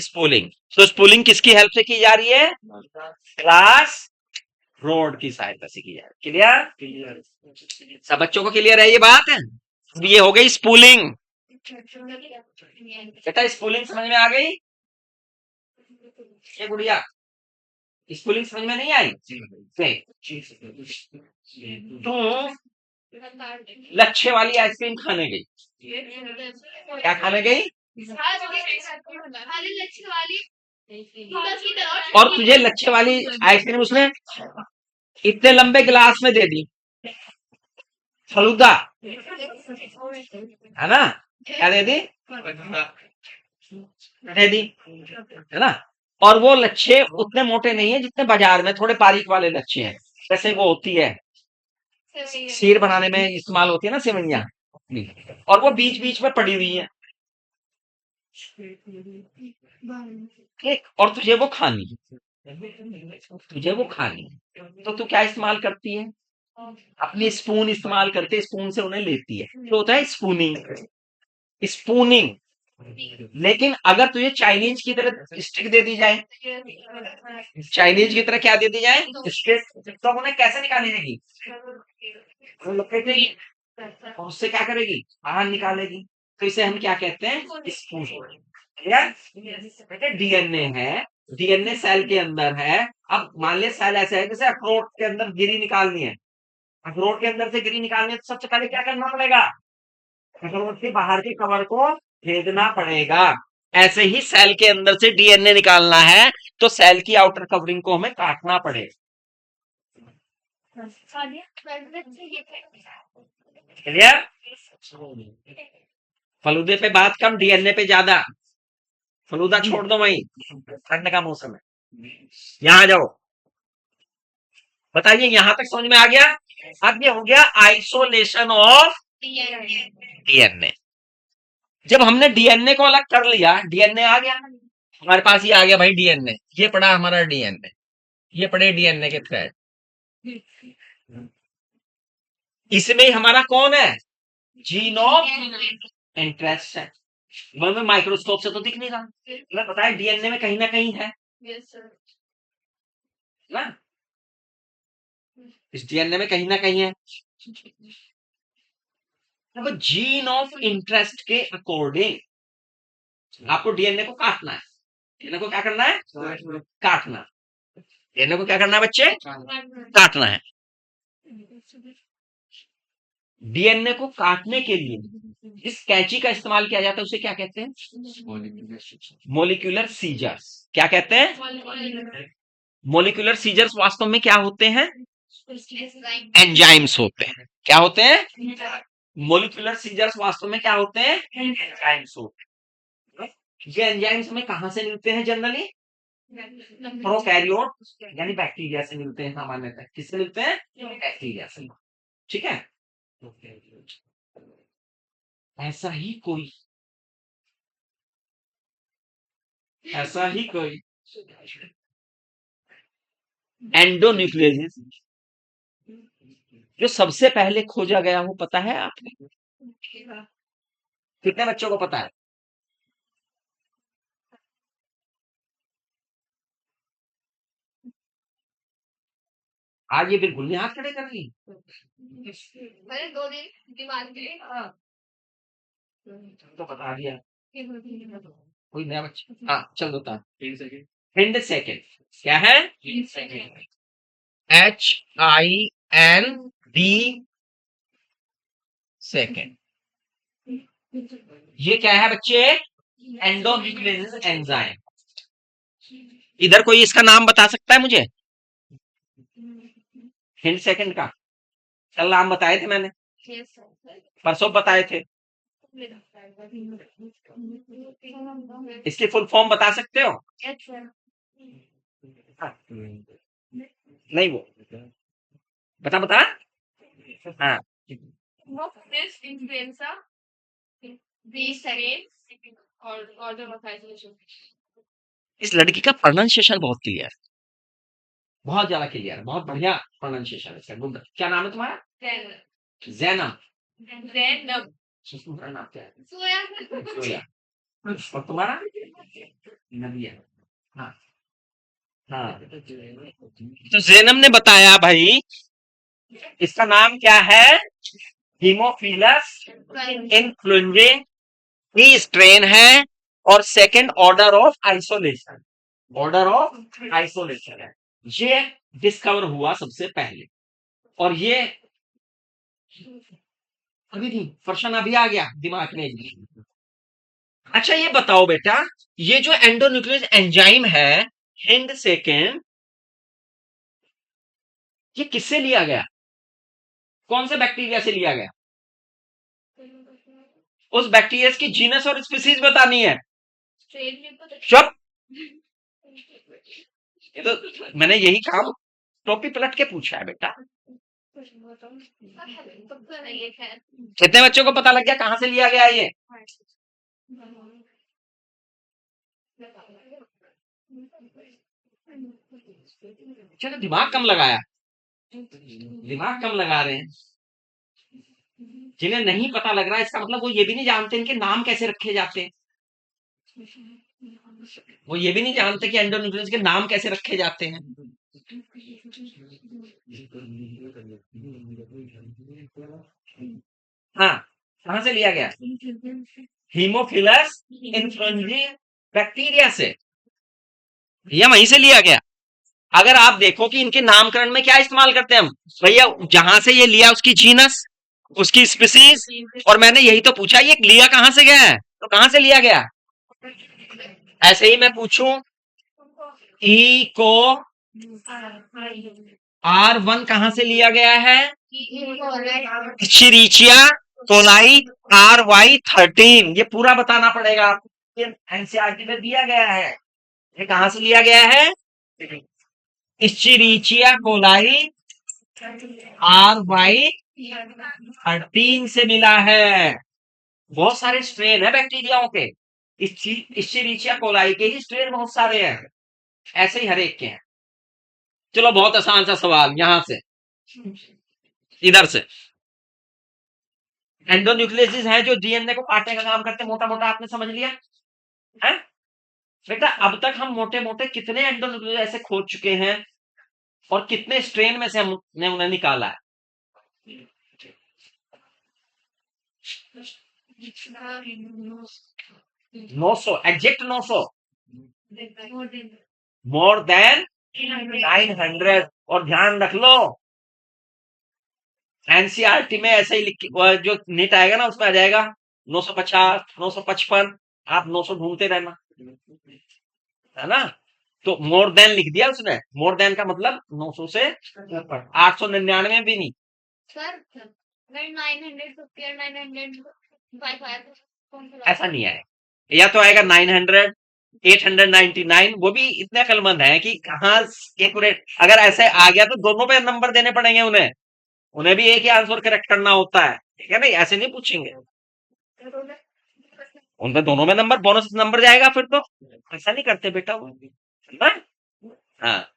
स्पूलिंग। तो स्पूलिंग किसकी हेल्प से की जा रही है? ग्लास रोड की सहायता से की जा रही है। क्लियर? सब बच्चों को क्लियर है ये बात? अब ये हो गई स्पूलिंग। बेटा स्पूलिंग समझ में आ गई? ये गुड़िया, स्पेलिंग समझ में नहीं आई? तू लच्छे वाली आइसक्रीम खाने गई। क्या खाने गई? और तुझे लच्छे वाली आइसक्रीम उसने इतने लंबे गिलास में दे दी, फलूदा, है ना? क्या दे दी? दे दी, है ना? और वो लच्छे उतने मोटे नहीं है जितने बाजार में थोड़े बारीक वाले लच्छे हैं, जैसे वो होती है खीर बनाने में इस्तेमाल होती है ना सेवइयां, और वो बीच बीच में पड़ी हुई है, ठीक? और तुझे वो खानी, तुझे वो खानी, तो तू क्या इस्तेमाल करती है? अपनी स्पून इस्तेमाल करके स्पून से उन्हें लेती है, तो होता है स्पूनिंग, स्पूनिंग। लेकिन अगर तुझे चाइनीज की तरह स्टिक दे दी जाए, चाइनीज की तरह क्या दे दी जाए? स्टिक, तो उन्हें कैसे निकालेगी? लपेटेगी और उससे क्या करेगी? बाहर निकालेगी। तो इसे हम क्या कहते हैं? स्पून। बेटे डीएनए है, डीएनए सेल के अंदर है। अब मान लिया सेल ऐसे है जैसे अखरोट के अंदर गिरी निकालनी है, अखरोट के अंदर से गिरी निकालनी है तो सबसे पहले क्या करना पड़ेगा? अखरोट के बाहर के कवर को भेदना पड़ेगा। ऐसे ही सेल के अंदर से डीएनए निकालना है तो सेल की आउटर कवरिंग को हमें काटना पड़ेगा। क्लियर? फलूदे पे बात कम, डीएनए पे ज्यादा। फलूदा छोड़ दो वहीं, ठंड का मौसम है। यहां जाओ, बताइए यहां तक समझ में आ गया? अब ये हो गया आइसोलेशन ऑफ डीएनए। जब हमने डीएनए को अलग कर लिया, डीएनए आ गया हमारे पास, ये आ गया भाई डीएनए, ये पड़ा हमारा डीएनए, ये पड़े डीएनए के थ्रेड। इसमें हमारा कौन है? जीन ऑफ इंटरेस्ट है। में माइक्रोस्कोप से तो दिख नहीं रहा, मैं बताया डीएनए में कहीं ना कहीं है ना, इस डीएनए में कहीं ना कहीं है। अब जीन ऑफ इंटरेस्ट के अकॉर्डिंग आपको डीएनए को काटना है। डीएनए को क्या करना है? काटना। डीएनए को क्या करना है बच्चे? काटना है। डीएनए को काटने के लिए जिस कैंची का इस्तेमाल किया जाता है उसे क्या कहते हैं? Molecular scissors. क्या कहते हैं? मोलिकुलर सीजर्स वास्तव में क्या होते हैं? एंजाइम्स होते हैं। क्या होते हैं? मोलिकुलर सीजर्स वास्तव में क्या होते हैं? एंजाइम्स होते हैं। ये एंजाइम्स हमें कहां से मिलते हैं जनरली? प्रोकैरियोट यानी बैक्टीरिया से मिलते हैं सामान्यतः। किससे मिलते हैं? बैक्टीरिया से। ठीक है? ऐसा ही कोई एंडोन्यूक्लियस जो सबसे पहले खोजा गया हो, पता है आपने? कितने बच्चों को पता है? आज ये बिल्कुल नहीं हाथ खड़े कर ली। मैंने 2 दिन दिमाग में तो बता दिया। कोई नया बच्चा? हाँ चल बता। हिंड सेकेंड क्या है? HIND second. ये क्या है बच्चे? Endonuclease enzyme. इधर कोई इसका नाम बता सकता है मुझे? हिंड सेकेंड का कल नाम बताए थे मैंने, परसों बताए थे। इसकी फुल फॉर्म बता सकते हो? नहीं वो बता बता। हाँ इस लड़की का प्रोनाउंसिएशन बहुत क्लियर, बहुत ज्यादा क्लियर, बहुत बढ़िया प्रोनाउंसिएशन है। गुड। क्या नाम है तुम्हारा? जैनब। जैनब। तुम्हारा नाम क्या है? सोया। और तुम्हारा? नबिया। हाँ हाँ। तो जैनब ने बताया भाई इसका नाम क्या है? हीमोफिलस इन्फ्लुएंजाe ही स्ट्रेन है और second order of isolation, order of isolation है। ये डिस्कवर हुआ सबसे पहले, और ये अभी नहीं, फर्शन अभी आ गया दिमाग में। अच्छा ये बताओ बेटा, ये जो एंडोन्यूक्लियस एंजाइम है, हिंद सेकेंड, ये किससे लिया गया? कौन से बैक्टीरिया से लिया गया? उस बैक्टीरिया की जीनस और स्पीसीज बतानी है। शब, ये तो मैंने यही काम टोपी पलट के पूछा है बेटा। कितने बच्चों को पता लग गया कहां से लिया गया ये? चलो दिमाग कम लगाया, दिमाग कम लगा रहे हैं। जिन्हें नहीं पता लग रहा है इसका मतलब वो ये भी नहीं जानते इनके नाम कैसे रखे जाते हैं। वो ये भी नहीं जानते कि एंडोन्यूक्लियस के नाम कैसे रखे जाते हैं। हाँ, कहां से लिया गया? हीमोफिलस इन्फ्लुएंजाe बैक्टीरिया से, यह वहीं से लिया गया। अगर आप देखो कि इनके नामकरण में क्या इस्तेमाल करते हैं हम, भैया जहां से ये लिया उसकी जीनस, उसकी स्पीसीज, और मैंने यही तो पूछा ये लिया कहां से गया है, तो कहां से लिया गया। ऐसे ही मैं पूछूं, ई को R1 कहां से लिया गया है? शिरीचिया कोलाई RY13, ये पूरा बताना पड़ेगा आपको, एनसीईआरटी में दिया गया है। ये कहां से लिया गया है? इश्चीरिचिया कोलाई RY13 से मिला है। बहुत सारे स्ट्रेन है बैक्टीरियाओं के, इश्चीरिचिया कोलाई के ही स्ट्रेन बहुत सारे हैं, ऐसे ही हर एक के हैं। चलो बहुत आसान सा सवाल यहां से, इधर से। एंडोन्यूक्लियस है जो डीएनए को काटने का काम करते हैं, मोटा मोटा आपने समझ लिया है बेटा। अब तक हम मोटे मोटे कितने एंडोन्यूक्लियस ऐसे खोज चुके हैं और कितने स्ट्रेन में से हमने उन्हें निकाला है? 900, एग्जैक्ट 900, मोर देन 900। और ध्यान रख लो एनसीईआरटी में ऐसे ही लिख, जो नीट आएगा ना उसमें आ जाएगा 950, 955, आप 900 ढूंढते रहना, है ना। तो मोर देन लिख दिया उसने, मोर देन का मतलब 900 से 899 भी नहीं सर, 950 और 955 ऐसा नहीं आएगा, या तो आएगा 900, 899, वो भी इतने अकलमंद है कि कहाँ एक्यूरेट। अगर ऐसे आ गया तो दोनों पे नंबर देने पड़ेंगे उन्हें, उन्हें भी एक ही आंसर करेक्ट करना होता है, ठीक है नहीं, ऐसे नहीं पूछेंगे। उन पे दोनों में नंबर, बोनस नंबर जाएगा फिर तो, ऐसा नहीं करते बेटा वो, है ना। हाँ,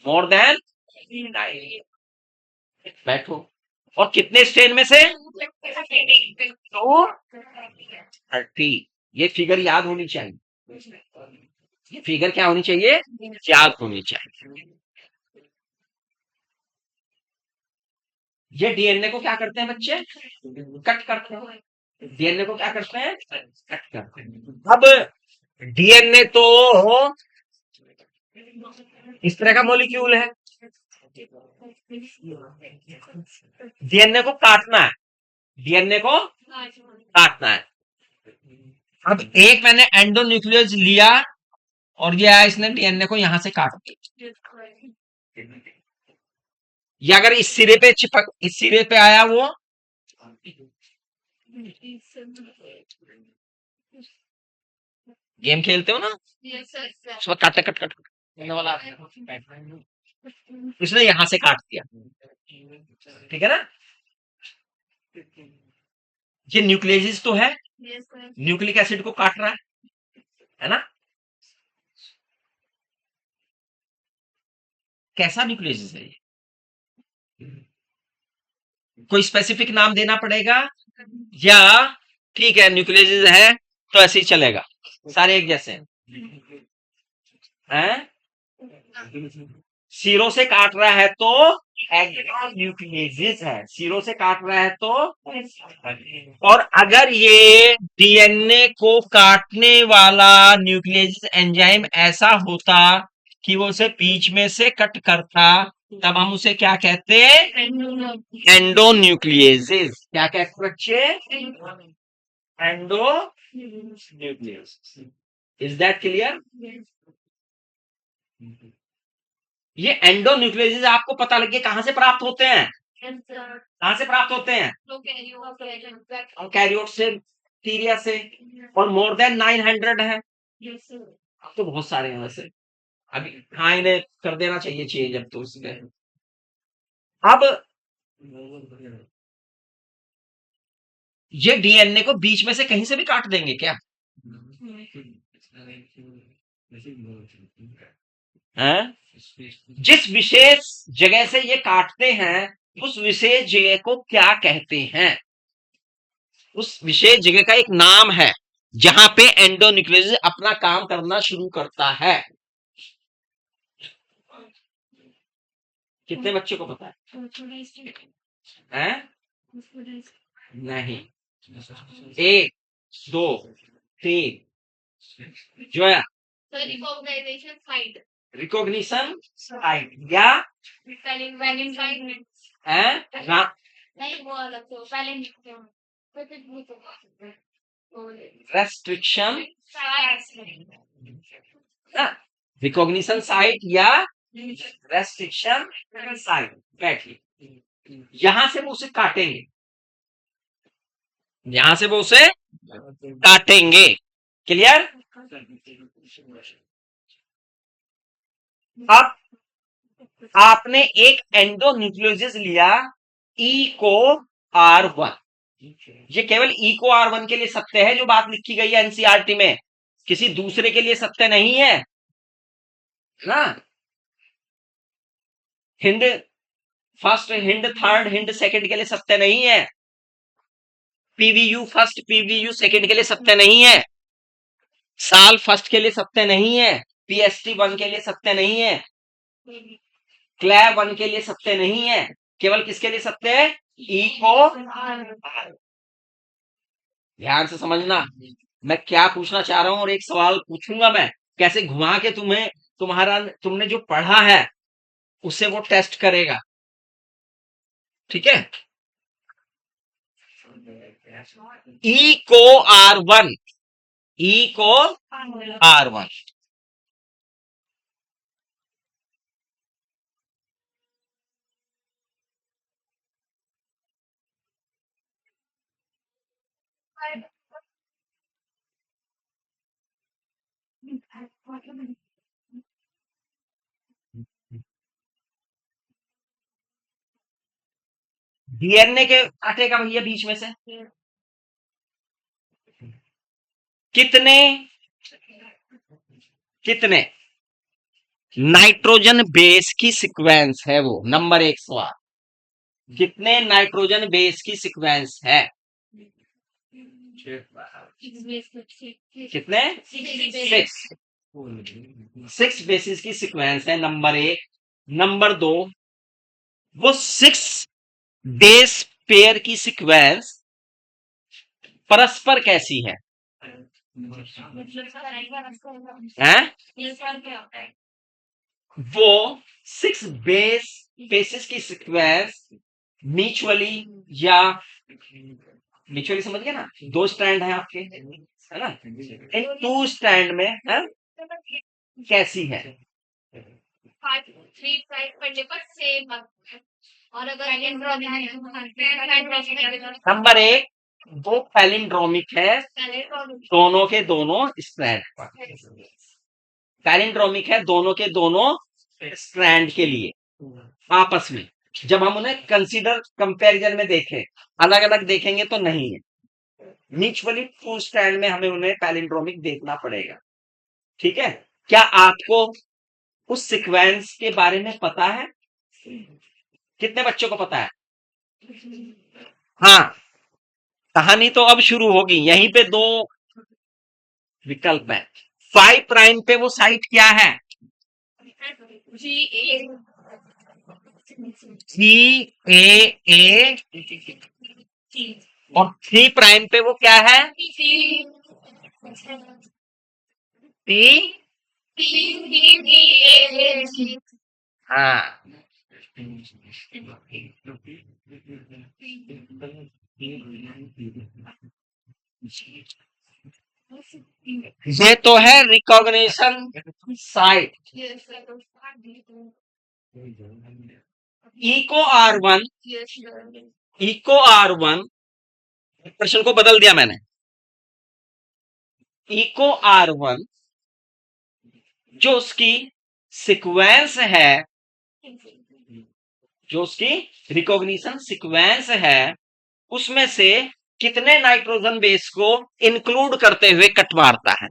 मोर देन, बैठो। और कितने स्ट्रेन में से? 230। ये फिगर याद होनी चाहिए, ये फिगर क्या होनी चाहिए? याद होनी चाहिए। ये डीएनए को क्या करते हैं बच्चे? कट करते हैं। डीएनए को क्या करते हैं? कट करते हैं। अब डीएनए तो इस तरह का मॉलिक्यूल है, डीएनए को काटना है, डीएनए को काटना है। अब एक मैंने एंडोन्यूक्लियस लिया और ये आया, इसने डीएनए को यहां से काट दिया, या अगर इस सिरे पे चिपक, इस सिरे पे आया वो, गेम खेलते हो ना, उसमें काट कट कट करने वाला इसने यहां से काट दिया, ठीक है ना। ये न्यूक्लियस तो है, न्यूक्लिक एसिड को काट रहा है ना। कैसा न्यूक्लियस है ये? कोई स्पेसिफिक नाम देना पड़ेगा, या ठीक है न्यूक्लियस है तो ऐसे ही चलेगा, सारे एक जैसे हैं। सिरों से काट रहा है तो न्यूक्लियस है, सिरों से काट रहा है तो। और अगर ये डीएनए को काटने वाला न्यूक्लियस एंजाइम ऐसा होता कि वो उसे बीच में से कट करता, तब हम उसे क्या कहते हैं? एंडोन्यूक्लियेसिस। क्या कहते बच्चे? एंडोन्यूक्लियस। Is that clear? ये एंडोन्यूक्लियस आपको पता लगे कहां से प्राप्त होते हैं? कहां से प्राप्त होते हैं? कैरियोट से, बैक्टीरिया से। और मोर देन 900 है। अब तो बहुत सारे हैं वैसे। अभी हाँ, इन्हें कर देना चाहिए चेंज अब तो उसमें। अब ये डीएनए को बीच में से कहीं से भी काट देंगे क्या? हैं? जिस विशेष जगह से ये काटते हैं, उस विशेष जगह को क्या कहते हैं? उस विशेष जगह का एक नाम है जहां पे एंडोन्यूक्लियस अपना काम करना शुरू करता है। कितने बच्चों को पता है? नहीं। 1 2 3 जो है रिकॉग्नाइजेशन साइट, रिकॉग्निशन साइट या वैलेंटाइन है नहीं, वो अलग से वैलेंटाइन रेस्ट्रिक्शन, रिकॉग्निशन साइट या रेस्ट्रिक्शन साइट। बैठिए, यहां से वो उसे काटेंगे, यहां से वो उसे काटेंगे। क्लियर? अब आपने एक एंडोन्यूक्लियोसिस लिया, इको R1। ये केवल इको R1 के लिए सत्य है जो बात लिखी गई है एनसीईआरटी में, किसी दूसरे के लिए सत्य नहीं है ना। Hind first, Hind third, Hind second के लिए सत्य नहीं है। पीवीयू फर्स्ट, पीवीयू सेकंड के लिए सत्य नहीं है। साल फर्स्ट के लिए सत्य नहीं है। पीएसटी 1 के लिए सत्य नहीं है। क्लैब 1 के लिए सत्य नहीं है। केवल किसके लिए सत्य है? इको। ध्यान से समझना मैं क्या पूछना चाह रहा हूं, और एक सवाल पूछूंगा मैं, कैसे घुमा के तुम्हें तुमने जो पढ़ा है उससे वो टेस्ट करेगा। ठीक है? Eco R1, eco R1। DNA के काटेगा भैया बीच में से कितने कितने नाइट्रोजन बेस की सीक्वेंस है वो? नंबर 1 सवाल, कितने नाइट्रोजन बेस की सीक्वेंस है? कितने? 6 बेसिस की सीक्वेंस है, नंबर 1। नंबर 2, वो 6 बेस पेयर की सीक्वेंस परस्पर कैसी है? हैं? वो 6 बेसिस की सीक्वेंस म्यूचुअली या म्यूचुअली समझ गए ना, 2 स्टैंड है आपके, है ना, इन 2 स्टैंड में है कैसी है? 3 प्राइस पढ़ने पर सेम, और अगर नंबर 1, वो पैलिंड्रोमिक है दोनों के दोनों स्ट्रैंड पर। पैलिंड्रोमिक है दोनों के दोनों स्ट्रैंड के लिए आपस में। जब हम उन्हें कंसीडर कंपैरिजन में देखें, अलग अलग देखेंगे तो नहीं है, म्यूचुअली 2 स्टैंड में हमें उन्हें पैलिंड्रोमिक देखना पड़ेगा। ठीक है? क्या आपको उस सीक्वेंस के बारे में पता है? कितने बच्चों को पता है? हाँ, कहानी तो अब शुरू होगी। यहीं पे 2 विकल्प है। 5 प्राइम पे वो साइट क्या है? GAA। और 3 प्राइम पे वो क्या है? T P हाँ, ये तो है recognition site. Yes. Eco R1, Yes. Eco R1, प्रश्न को बदल दिया मैंने। इको R1 जो उसकी सीक्वेंस है, जो उसकी रिकॉग्निशन सीक्वेंस है, उसमें से कितने नाइट्रोजन बेस को इंक्लूड करते हुए कट मारता है?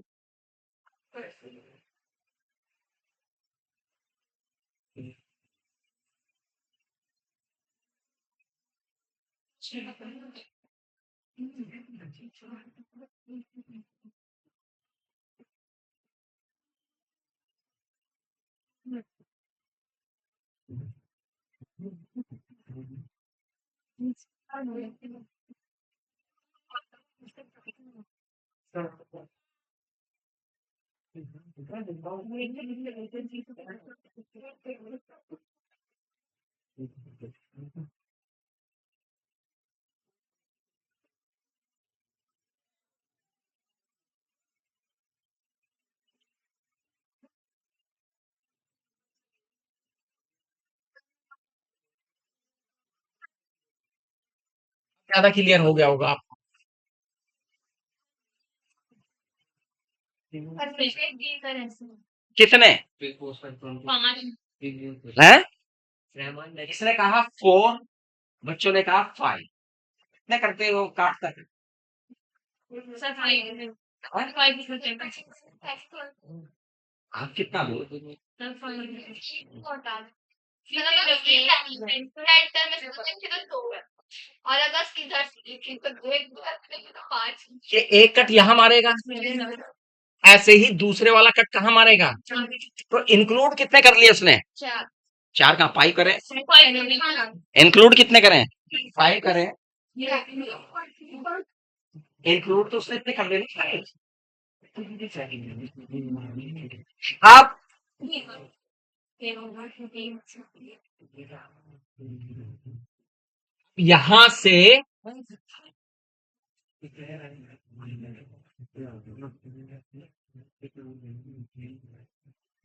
ज्यादा क्लियर हो गया होगा आपको। कितने 5 हैं? इसने कहा 4, बच्चों ने कहा 5। कितने करते हो काटता है? सर 5 आप कितना दो? सर 5 और अगर सीधा तो 5 ये एक कट यहां मारेगा, ऐसे ही दूसरे वाला कट कहां मारेगा? तो इंक्लूड कितने कर लिए उसने? 4 4 का 5 करें। इंक्लूड कितने करें? 5 करें। इंक्लूड तो उसने इतने कर लेने। आप यहां से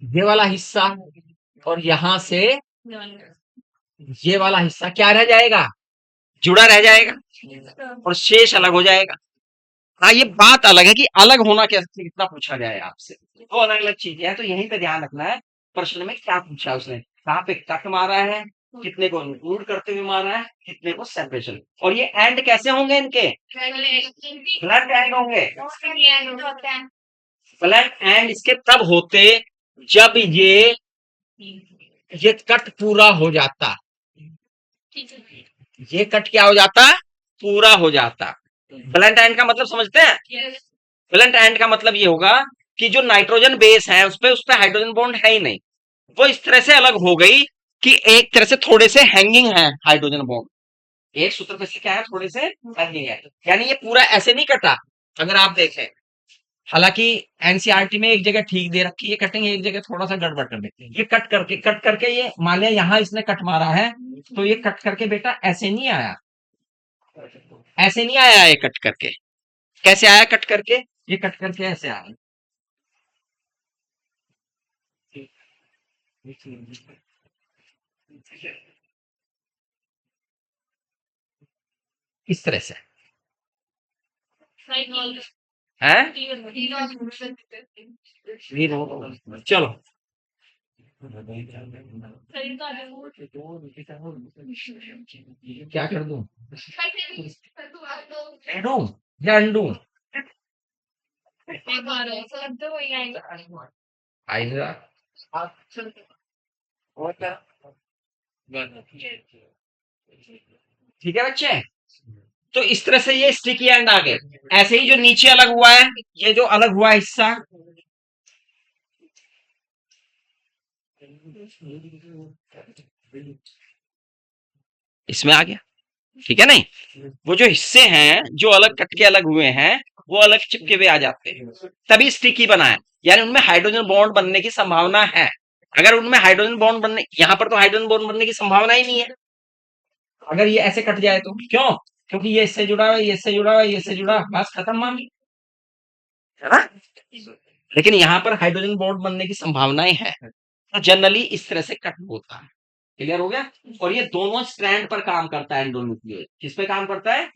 ये वाला हिस्सा और यहां से ये वाला हिस्सा क्या रह जाएगा? जुड़ा रह जाएगा और शेष अलग हो जाएगा। हाँ, ये बात अलग है कि अलग होना कैसे कितना पूछा जाए आपसे, तो अलग अलग चीजें हैं, तो यहीं पे ध्यान रखना है प्रश्न में क्या पूछा उसने, कहाँ पे कट मारा है, कितने को इंक्लूड करते हुए मारा है, कितने को सेपरेशन। और ये एंड कैसे होंगे इनके? ब्लंट एंड होंगे। ब्लंट एंड इसके तब होते जब ये कट पूरा हो जाता। ये कट क्या हो जाता? पूरा हो जाता। ब्लंट एंड का मतलब समझते हैं? ब्लंट एंड का मतलब ये होगा कि जो नाइट्रोजन बेस है उस पे हाइड्रोजन बॉन्ड है ही नहीं, वो इस तरह से अलग हो गई कि एक तरह से थोड़े से हैंगिंग है हाइड्रोजन बॉन्ड, एक सूत्र पे से क्या है, थोड़े से हैंगिंग है। यानी ये पूरा ऐसे नहीं कटा। अगर आप देखें, हालांकि एनसीईआरटी में एक जगह ठीक दे रखी है कटिंग, एक जगह थोड़ा सा गड़बड़ कर देते हैं। ये कट करके ये मान लिया यहां इसने कट मारा है, तो ये कट करके बेटा ऐसे नहीं आया, ऐसे नहीं आया ये कट करके। कैसे आया कट करके? ये कट करके ऐसे आया, इस तरह से है। चलो क्या कर दूं? अनडू या अनडू? आएगा। ठीक है बच्चे, तो इस तरह से ये स्टिकी एंड आ गए। ऐसे ही जो नीचे अलग हुआ है, ये जो अलग हुआ हिस्सा, इसमें आ गया। ठीक है नहीं, वो जो हिस्से हैं जो अलग कट के अलग हुए हैं, वो अलग चिपके हुए आ जाते हैं, तभी स्टिकी बना है। यानी उनमें हाइड्रोजन बॉन्ड बनने की संभावना है। अगर उनमें हाइड्रोजन बॉन्ड बनने, यहां पर तो हाइड्रोजन बॉन्ड बनने की संभावना ही नहीं है अगर ये ऐसे कट जाए तो। क्यों? क्योंकि ये इससे जुड़ा हुआ है, ये इससे जुड़ा हुआ है, ये इससे जुड़ा हुआ है, बस खत्म मामला, है ना। लेकिन यहाँ पर हाइड्रोजन बॉन्ड बनने की संभावनाएं हैं, तो जनरली इस तरह से कट होता है। क्लियर हो गया? और ये दोनों स्ट्रैंड पर काम करता है एंडोन्यूक्लियोइड। किस पे काम करता है?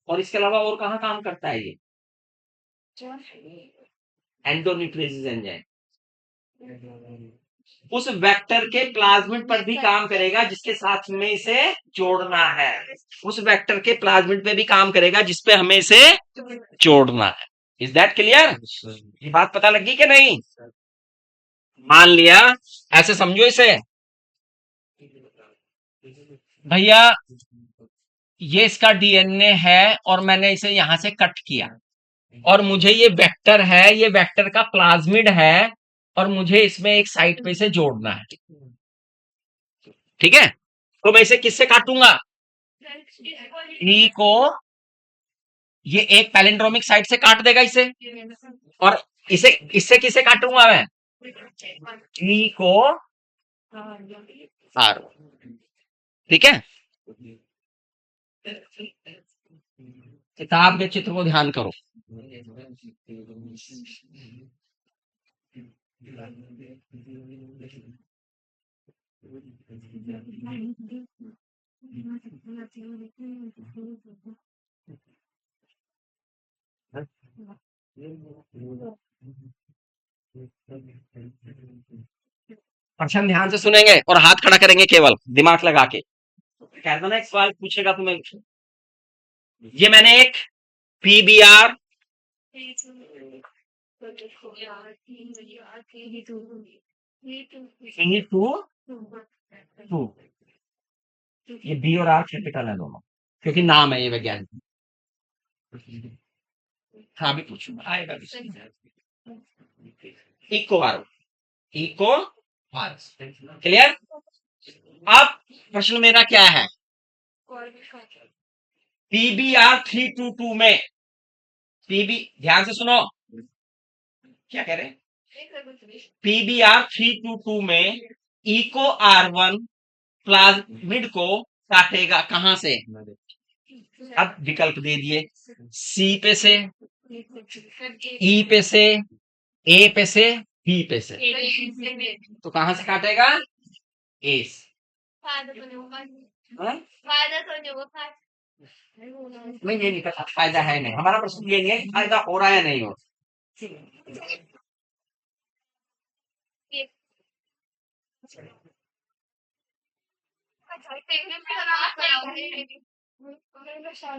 और इसके अलावा और कहाँ काम करता है ये? एंडोन्यूक्लियोसिस एंजाइम उस वेक्टर के प्लाज्मिड पर भी काम करेगा जिसके साथ में इसे जोड़ना है। उस वेक्टर के प्लाज्मिड पे भी काम करेगा जिसपे हमें इसे जोड़ना है। Is that clear? ये बात पता लगी कि नहीं? मान लिया, ऐसे समझो इसे, भैया ये इसका डीएनए है और मैंने इसे यहां से कट किया और मुझे ये वेक्टर है, ये वेक्टर का प्लाज्मिड है और मुझे इसमें एक साइड पे इसे जोड़ना है। ठीक है, तो मैं इसे किससे काटूंगा? ई को ये एक पैलिंड्रोमिक साइड से काट देगा इसे, और इसे इससे किसे काटूंगा मैं? ई को आर। ठीक है, किताब के चित्र को ध्यान करो। प्रश्न ध्यान से सुनेंगे और हाथ खड़ा करेंगे केवल दिमाग लगा के। कहता ना एक सवाल पूछेगा तुम्हें, ये मैंने एक पीबीआर टू, ये बी और आर कैपिटल है दोनों, क्योंकि नाम है ये वैज्ञानिक। हाँ भी पूछू आएगा Eco R, Eco R. Clear? अब प्रश्न मेरा क्या है? पीबीआर 322 में, पीबी ध्यान से सुनो, क्या कह रहे? पीबीआर 322 में इको R1 प्लाज्मिड को काटेगा कहां से? अब विकल्प दे दिए, सी पे से, ई पे से, ए पे से, बी पे से। तो कहां से काटेगा? ए से। हाँ? नहीं, ये नहीं पता, फायदा है नहीं। हमारा प्रश्न ये नहीं है कि फायदा हो रहा है या नहीं हो।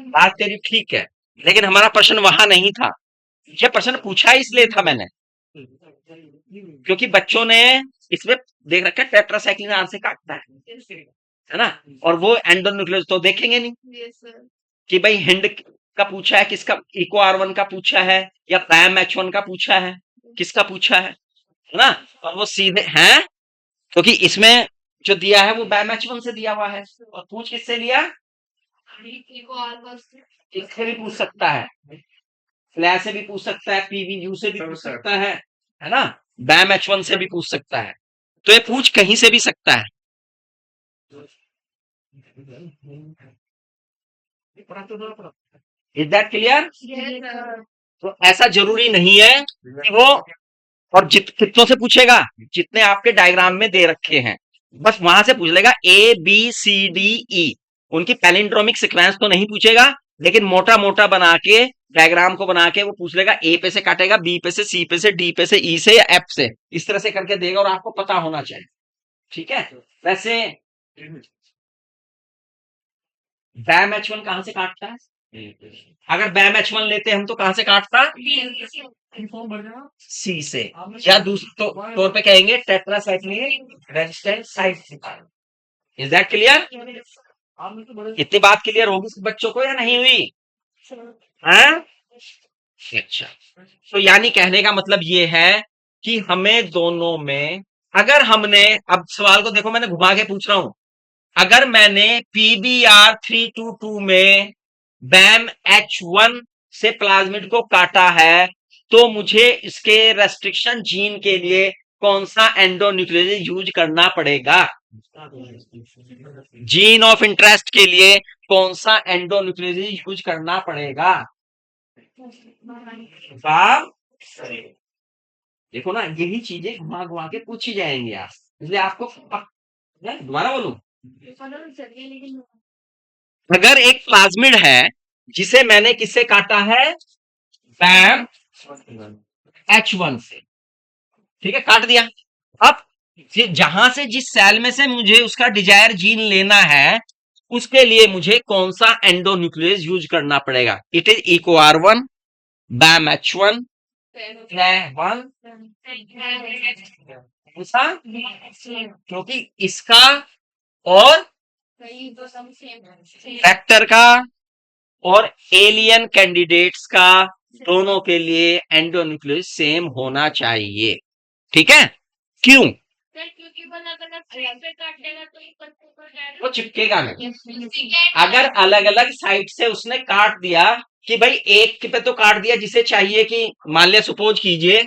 बात तेरी ठीक है, लेकिन हमारा प्रश्न वहां नहीं था। ये प्रश्न पूछा इसलिए था मैंने, क्योंकि बच्चों ने इसमें देख रखा है टेट्रासाइक्लिन आर से काटता है ना, और वो एंडोन्यूक्लियोस तो देखेंगे नहीं कि भाई हिंड का पूछा है, किसका इको R1 का पूछा है, या पैम H1 का पूछा है, किसका पूछा है ना। और वो सीधे हैं, क्योंकि इसमें जो दिया है वो बैम H1 से दिया हुआ है, और पूछ किससे लिया? इससे भी पूछ सकता है, फ्लैश से भी पूछ सकता है, पीवीयू से भी पूछ सकता है ना, बैम H1 से भी पूछ सकता है। तो ये पूछ कहीं से भी सकता है। Is that clear? तो ऐसा जरूरी नहीं है कि वो, और कितनों से पूछेगा? जितने आपके डायग्राम में दे रखे हैं, बस वहां से पूछ लेगा। A B C D E, उनकी पैलिंड्रोमिक सीक्वेंस तो नहीं पूछेगा, लेकिन मोटा मोटा बना के डायग्राम को बना के वो पूछ लेगा, ए पे से काटेगा, बी पे से, सी पे से, डी पे से, ई से या एफ से, इस तरह से करके देगा, और आपको पता होना चाहिए। ठीक है, वैसे बैम H1 कहां से काटता है? अगर बैम H1 लेते हम तो कहां से काटता? सी से, या दूसरे तौर पे कहेंगे टेट्रासाइक्लिन रेजिस्टेंट साइट से। Is that clear? इतनी बात क्लियर होगी बच्चों को या नहीं हुई? हाँ? अच्छा, तो यानी कहने का मतलब ये है कि हमें दोनों में, अगर हमने, अब सवाल को देखो, मैंने घुमा के पूछ रहा हूं, अगर मैंने PBR 322 में बैम H1 से प्लाज्मिड को काटा है तो मुझे इसके रेस्ट्रिक्शन जीन के लिए कौन सा एंडोन्यूक्लियोटाइड यूज करना पड़ेगा? जीन ऑफ इंटरेस्ट के लिए कौन सा एंडोन्यूक्लियोटाइड यूज करना पड़ेगा? साहब देखो ना, यही चीजें घुमा घुमा के पूछी जाएंगी आप, इसलिए आपको दोबारा बोलूं, अगर एक प्लाज्मिड है जिसे मैंने किससे काटा है? बैम H1 से, ठीक है, काट दिया। अब जहां से, जिस सेल में से मुझे उसका डिजायर जीन लेना है, उसके लिए मुझे कौन सा एंडोन्यूक्लियस यूज करना पड़ेगा? It is EcoR1, बैम H1, one, कौन सा? क्योंकि इसका और फैक्टर का और एलियन कैंडिडेट्स का दोनों के लिए एंडोन्यूक्लियस सेम होना चाहिए, ठीक है? क्यों? क्योंकि अलग अलग साइड पे काटेगा तो ये पत्ते पर जाएगा, वो चिपकेगा नहीं। चिपकेगा। अगर अलग अलग साइड से उसने काट दिया कि भाई एक पे तो काट दिया जिसे चाहिए कि, मान लिया सपोज कीजिए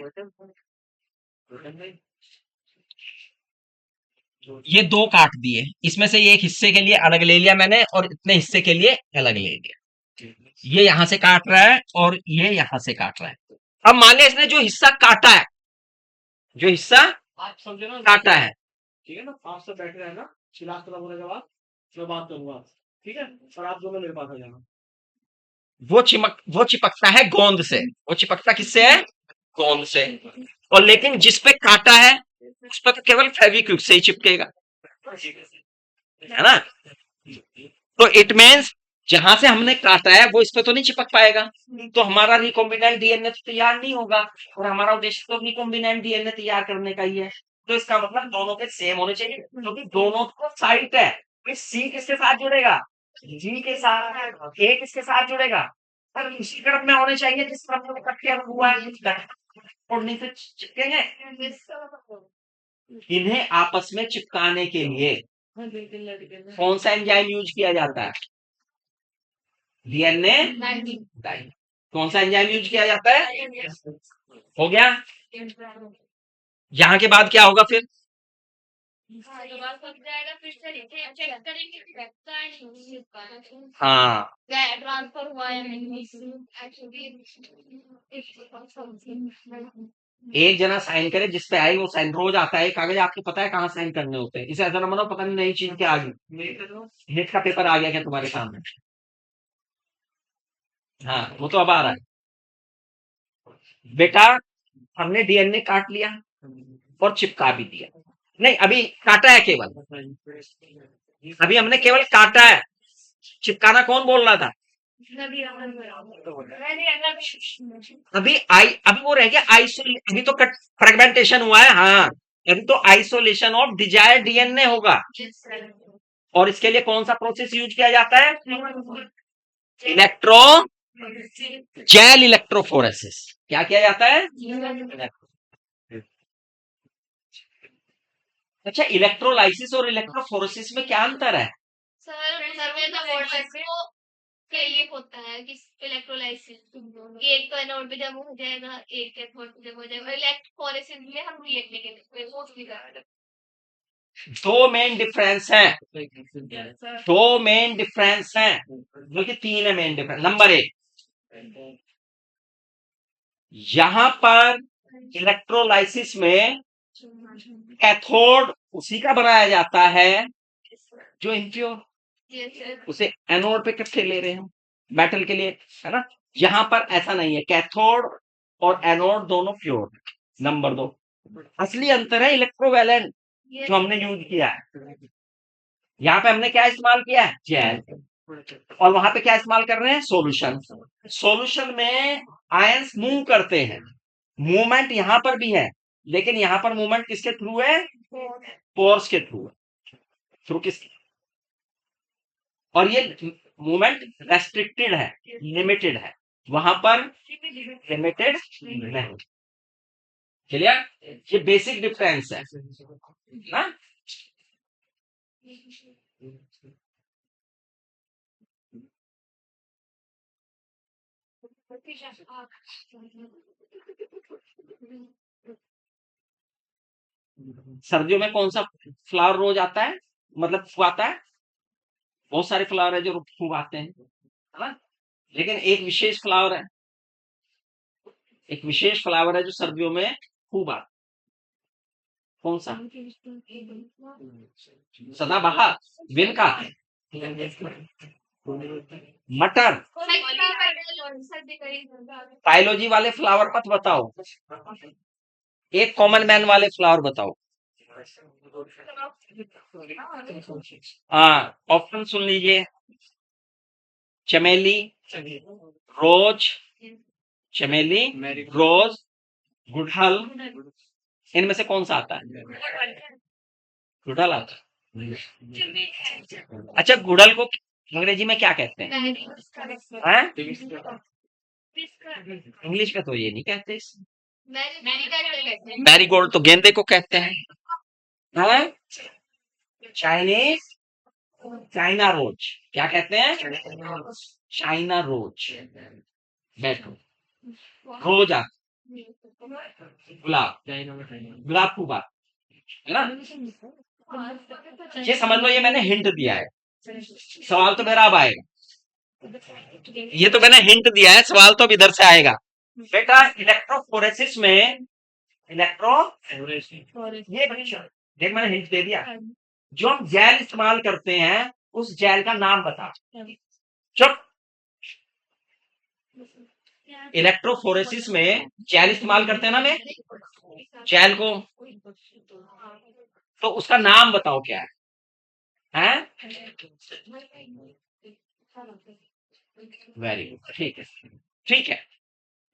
ये दो काट दिए, इसमें से एक हिस्से के लिए अलग ले लिया मैंने और इतने हिस्से के लिए अलग ले लिया, ये यहां से काट रहा है और ये यहां से काट रहा है। अब मान लिया इसने जो हिस्सा काटा है, जो हिस्सा आप समझे ना, काटा है, ठीक है ना, आप सब बैठे रहना, चिल्लास खत्म होने के बाद मैं बात करूंगा, ठीक है, और आप दोनों मेरे पास आ जाना। वो चिपकता है गोंद से। वो चिपकता किससे है? गोंद से। और लेकिन जिस पे काटा है उस पर तो केवल फेविक्विक से ही चिपकेगा, है ना? तो इट मीन्स जहां से हमने काटा है वो इस पे तो नहीं चिपक पाएगा, तो हमारा रिकॉम्बिनेंट डीएनए तो तैयार नहीं होगा, और हमारा उद्देश्य तो रिकॉम्बिनेंट डीएनए तैयार करने का ही है। तो इसका मतलब दोनों के सेम होने चाहिए, क्योंकि दोनों को साइट है। सी किसके साथ जुड़ेगा? जी के साथ। ए किसके साथ जुड़ेगा? सर उसी तरफ में होने चाहिए जिस तरफ में इकट्ठे हुआ है, उड़ने से चिपकेंगे। इन्हें आपस में चिपकाने के लिए कौन सा एंजाइम यूज किया जाता है? DNA dyeing. कौन सा एंजाइम यूज किया जाता है? हो गया। यहां के बाद क्या होगा फिर? हाँ, ट्रांसफर हुआ है एक जना साइन करे, जिस पे आई वो साइन, रोज आता है कागज, आपको पता है कहाँ साइन करने होते हैं। इसे ऐसा ना मानो पता नहीं नई चीज क्या आ गई, नेट का पेपर आ गया क्या तुम्हारे सामने? हाँ, वो तो अब आ रहा है बेटा। हमने डीएनए काट लिया और चिपका भी दिया, नहीं अभी काटा है केवल, अभी हमने केवल काटा है, चिपकाना कौन बोल रहा था? अभी वो रह गया अभी तो फ्रेगमेंटेशन हुआ है, हाँ, अभी तो आइसोलेशन ऑफ डिजायर डीएनए होगा। और इसके लिए कौन सा प्रोसेस यूज किया जाता है? Gel electrophoresis. क्या किया जाता है? अच्छा, इलेक्ट्रोलाइसिस और इलेक्ट्रोफोरेसिस में क्या अंतर है? के लिए होता है कि इलेक्ट्रोलाइसिस एक तो एनोड पे जब हो जाएगा, एक कैथोड पे जब हो जाएगा। इलेक्ट्रोफोरेसिस में हम रिएक्ट नहीं करेंगे, वो भी कर दो मेन डिफरेंस है, दो मेन डिफरेंस है, जो कि तीन है मेन डिफरेंस। नंबर एक, यहां पर इलेक्ट्रोलाइसिस में कैथोड उसी का बनाया जाता है जो इम्प्योर, उसे एनोड पे इकट्ठे ले रहे हैं मेटल के लिए, है ना? यहां पर ऐसा नहीं है, कैथोड और एनोड दोनों प्योर। नंबर दो, असली अंतर है इलेक्ट्रोवैलेंट जो हमने यूज किया है। यहाँ पे हमने क्या इस्तेमाल किया है? जेल। और वहां पे क्या इस्तेमाल कर रहे हैं? सॉल्यूशन। सॉल्यूशन में आयंस मूव करते हैं, मूवमेंट यहां पर भी है, लेकिन यहां पर मूवमेंट किसके थ्रू है? पोर्स के थ्रू है। थ्रू किस? और ये मूवमेंट रेस्ट्रिक्टेड है, लिमिटेड है, वहां पर लिमिटेड नहीं। क्लियर? ये बेसिक डिफरेंस है ना? सर्दियों में कौन सा फ्लावर रोज आता है, मतलब फूल आता है? बहुत सारे फ्लावर है जो फूल आते हैं, है ना? लेकिन एक विशेष फ्लावर है जो सर्दियों में खूब आता है। कौन सा? सदाबहार, बेल का, मटर। बायोलॉजी वाले फ्लावर मत बताओ, एक कॉमन मैन वाले फ्लावर बताओ। हाँ, ऑप्शन सुन लीजिए। चमेली, रोज, चमेली, रोज, गुड़हल, इनमें से कौन सा आता है? गुड़हल आता है। अच्छा, गुड़हल को अंग्रेजी में क्या कहते हैं? हैं? इंग्लिश में तो ये नहीं कहते। मैरीगोल्ड तो गेंदे को कहते हैं। हैं? चाइनीज, चाइना रोज, क्या कहते हैं? China rose. बैठो, रोज आता, गुलाब, गुलाब खूब आता है ना? ये समझ लो, ये मैंने हिंट दिया है, सवाल तो मेरा अब आएगा। ये तो मैंने हिंट दिया है, सवाल तो अब इधर से आएगा। बेटा, इलेक्ट्रोफोरेसिस में, इलेक्ट्रो ये देख, मैंने हिंट दे दिया। जो हम जेल इस्तेमाल करते हैं उस जेल का नाम बता। चुप। इलेक्ट्रोफोरेसिस में जेल इस्तेमाल करते हैं ना, मैं जेल को, तो उसका नाम बताओ क्या है? हैं? वेरी गुड, ठीक है, ठीक है।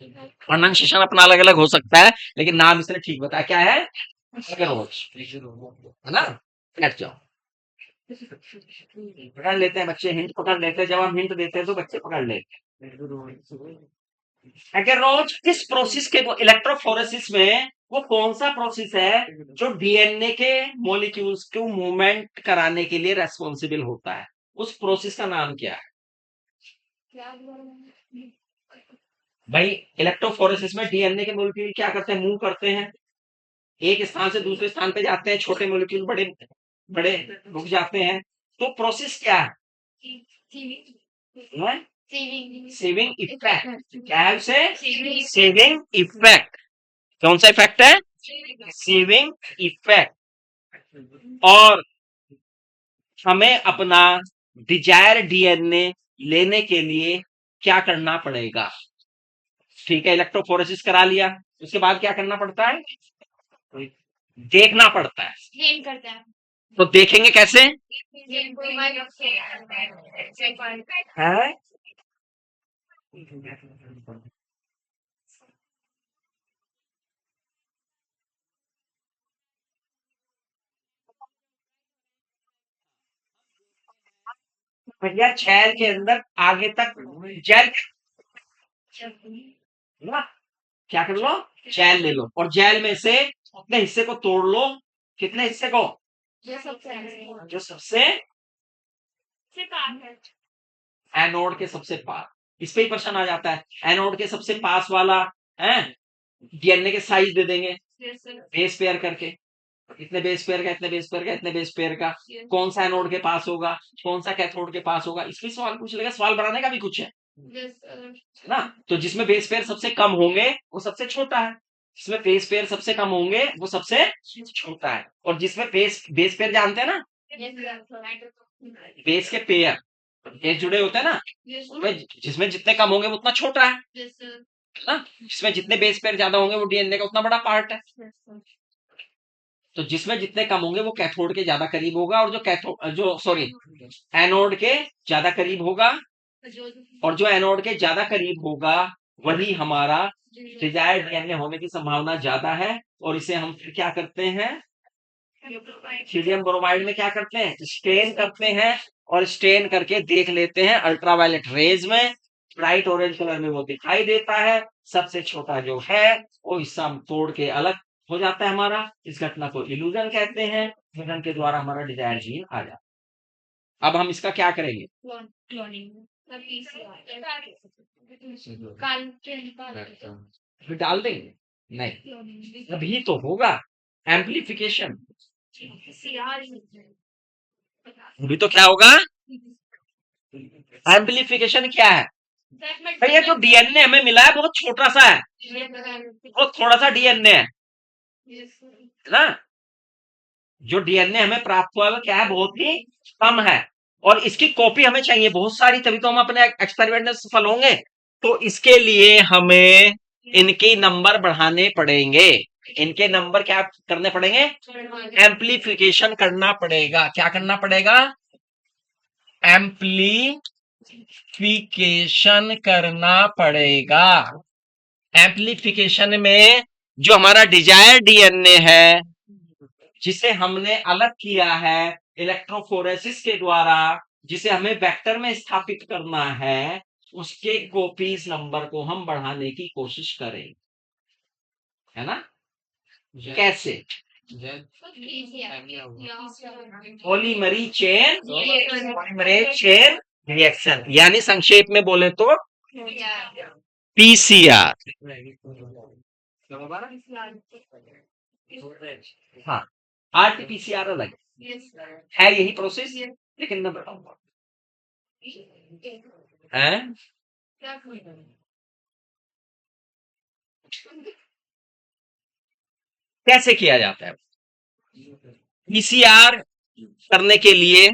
प्रोनाउंसिएशन अपना अलग अलग हो सकता है, लेकिन नाम इसने ठीक बताया, क्या है? रोज, है ना? बैठ जाओ, पकड़ लेते हैं बच्चे, हिंट पकड़ लेते हैं, जब हम हिंट देते हैं तो बच्चे पकड़ लेते हैं। अगर रोज किस प्रोसेस के, वो इलेक्ट्रोफोरेसिस में वो कौन सा प्रोसेस है जो डीएनए के मॉलिक्यूल्स को मूवमेंट कराने के लिए रेस्पॉन्सिबल होता है? उस प्रोसेस का नाम क्या है भाई? इलेक्ट्रोफोरेसिस में डीएनए के मॉलिक्यूल क्या करते हैं? मूव करते हैं, एक स्थान से दूसरे स्थान पे जाते हैं, छोटे मॉलिक्यूल बड़े बड़े रुक जाते हैं, तो प्रोसेस क्या है? Saving effect. क्या है उसे? Saving effect. कौन सा इफेक्ट है? Saving effect. और हमें अपना डिजायर डीएनए लेने के लिए क्या करना पड़ेगा? ठीक है, इलेक्ट्रोफोरेसिस करा लिया, उसके बाद क्या करना पड़ता है? देखना पड़ता है। तो देखेंगे कैसे? है? भैया, छैल के अंदर आगे तक जेल ना, क्या कर लो? जेल ले लो, और जेल में से अपने हिस्से को तोड़ लो। कितने हिस्से को? जो सबसे एनोड के सबसे पास, इस पे ही प्रश्न आ जाता है। एनोड के सबसे पास वाला है, डीएनए के साइज दे देंगे बेस पेयर करके, इतने बेस पेयर का, इतने बेस पेयर का, इतने बेस पेयर का, कौन सा एनोड के पास होगा, कौन सा कैथोड के पास होगा, इसमें सवाल पूछ लेगा। सवाल बनाने का भी कुछ है ना? तो जिसमें बेस पेयर सबसे कम होंगे वो सबसे छोटा है, जिसमें बेस पेयर सबसे कम होंगे वो सबसे छोटा है, और जिसमें बेस पेयर जानते हैं ना, बेस के पेयर बेस जुड़े होते हैं ना, उसमें जिसमें जितने कम होंगे वो उतना छोटा है ना, जिसमें जितने बेस पेयर ज्यादा होंगे वो डीएनए का उतना बड़ा पार्ट है। तो जिसमें जितने कम होंगे वो कैथोड के ज्यादा करीब होगा, और एनोड के ज्यादा करीब होगा, और जो एनोड के ज्यादा करीब होगा वही हमारा डिजायर्ड डीएनए होने की संभावना ज्यादा है। और इसे हम फिर क्या करते हैं? सोडियम ब्रोमाइड में क्या करते हैं? स्टेन करते हैं, और स्टेन करके देख लेते हैं अल्ट्रावायलेट रेज में, ब्राइट ऑरेंज कलर में वो दिखाई देता है। सबसे छोटा जो है वो हिस्सा हम तोड़ के अलग हो जाता है हमारा। इस घटना को इल्यूजन कहते हैं। इल्यूजन के द्वारा हमारा डिजायर जीन आ जाता है। अब हम इसका क्या करेंगे? फिर डाल देंगे? नहीं, अभी तो होगा एम्पलीफिकेशन। अभी तो क्या होगा? एम्पलीफिकेशन क्या है भैया? जो डीएनए हमें मिला है बहुत छोटा सा है, बहुत थोड़ा सा डीएनए है ना। जो डीएनए हमें प्राप्त हुआ है वो क्या है? बहुत ही कम है, और इसकी कॉपी हमें चाहिए बहुत सारी, तभी तो हम अपने एक्सपेरिमेंट में सफल होंगे। तो इसके लिए हमें इनके नंबर बढ़ाने पड़ेंगे। इनके नंबर क्या करने पड़ेंगे? एम्पलीफिकेशन करना पड़ेगा। क्या करना पड़ेगा? एम्पलीफिकेशन करना पड़ेगा। एम्पलीफिकेशन में जो हमारा डिजायर डीएनए है, जिसे हमने अलग किया है इलेक्ट्रोफोरेसिस के द्वारा, जिसे हमें वेक्टर में स्थापित करना है, उसके कॉपीज नंबर को हम बढ़ाने की कोशिश करें, है ना? कैसे? पॉलीमरेज चेन रिएक्शन, यानी संक्षेप में बोले तो पीसीआर। हाँ, आरटीपीसीआर अलग है, यही प्रोसेस, लेकिन मैं बताऊंगा है। कैसे किया जाता है पीसीआर करने के लिए?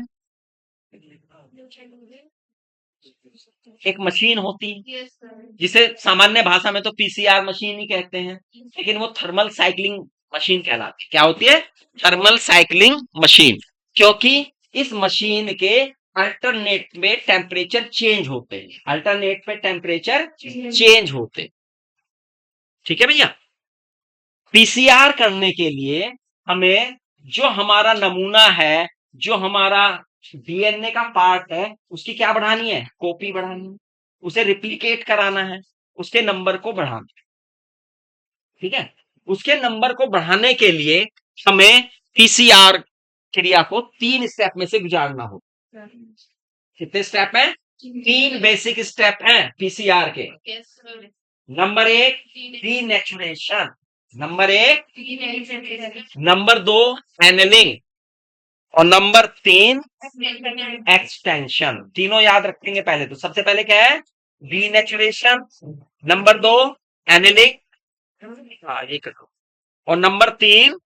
एक मशीन होती है जिसे सामान्य भाषा में तो पीसीआर मशीन ही कहते हैं, लेकिन वो थर्मल साइक्लिंग मशीन कहलाती है। क्या होती है? थर्मल साइक्लिंग मशीन, क्योंकि इस मशीन के अल्टरनेट में टेम्परेचर चेंज होते हैं, अल्टरनेट में टेम्परेचर चेंज होते हैं। ठीक है भैया? पीसीआर करने के लिए हमें जो हमारा नमूना है, जो हमारा डीएनए का पार्ट है, उसकी क्या बढ़ानी है? कॉपी बढ़ानी है, उसे रिप्लिकेट कराना है, उसके नंबर को बढ़ाना है। ठीक है? उसके नंबर को बढ़ाने के लिए हमें पीसीआर क्रिया को 3 स्टेप में से गुजारना हो। कितने स्टेप हैं? 3 बेसिक स्टेप हैं पीसीआर के। Number 1 denaturation, number 1 number 2 annealing, और नंबर 3 एक्सटेंशन। तीनों याद रखेंगे पहले तो। सबसे पहले क्या है? डीनेचुरेशन, नंबर 2 एनेलिंग, हाँ ये करो, और नंबर 3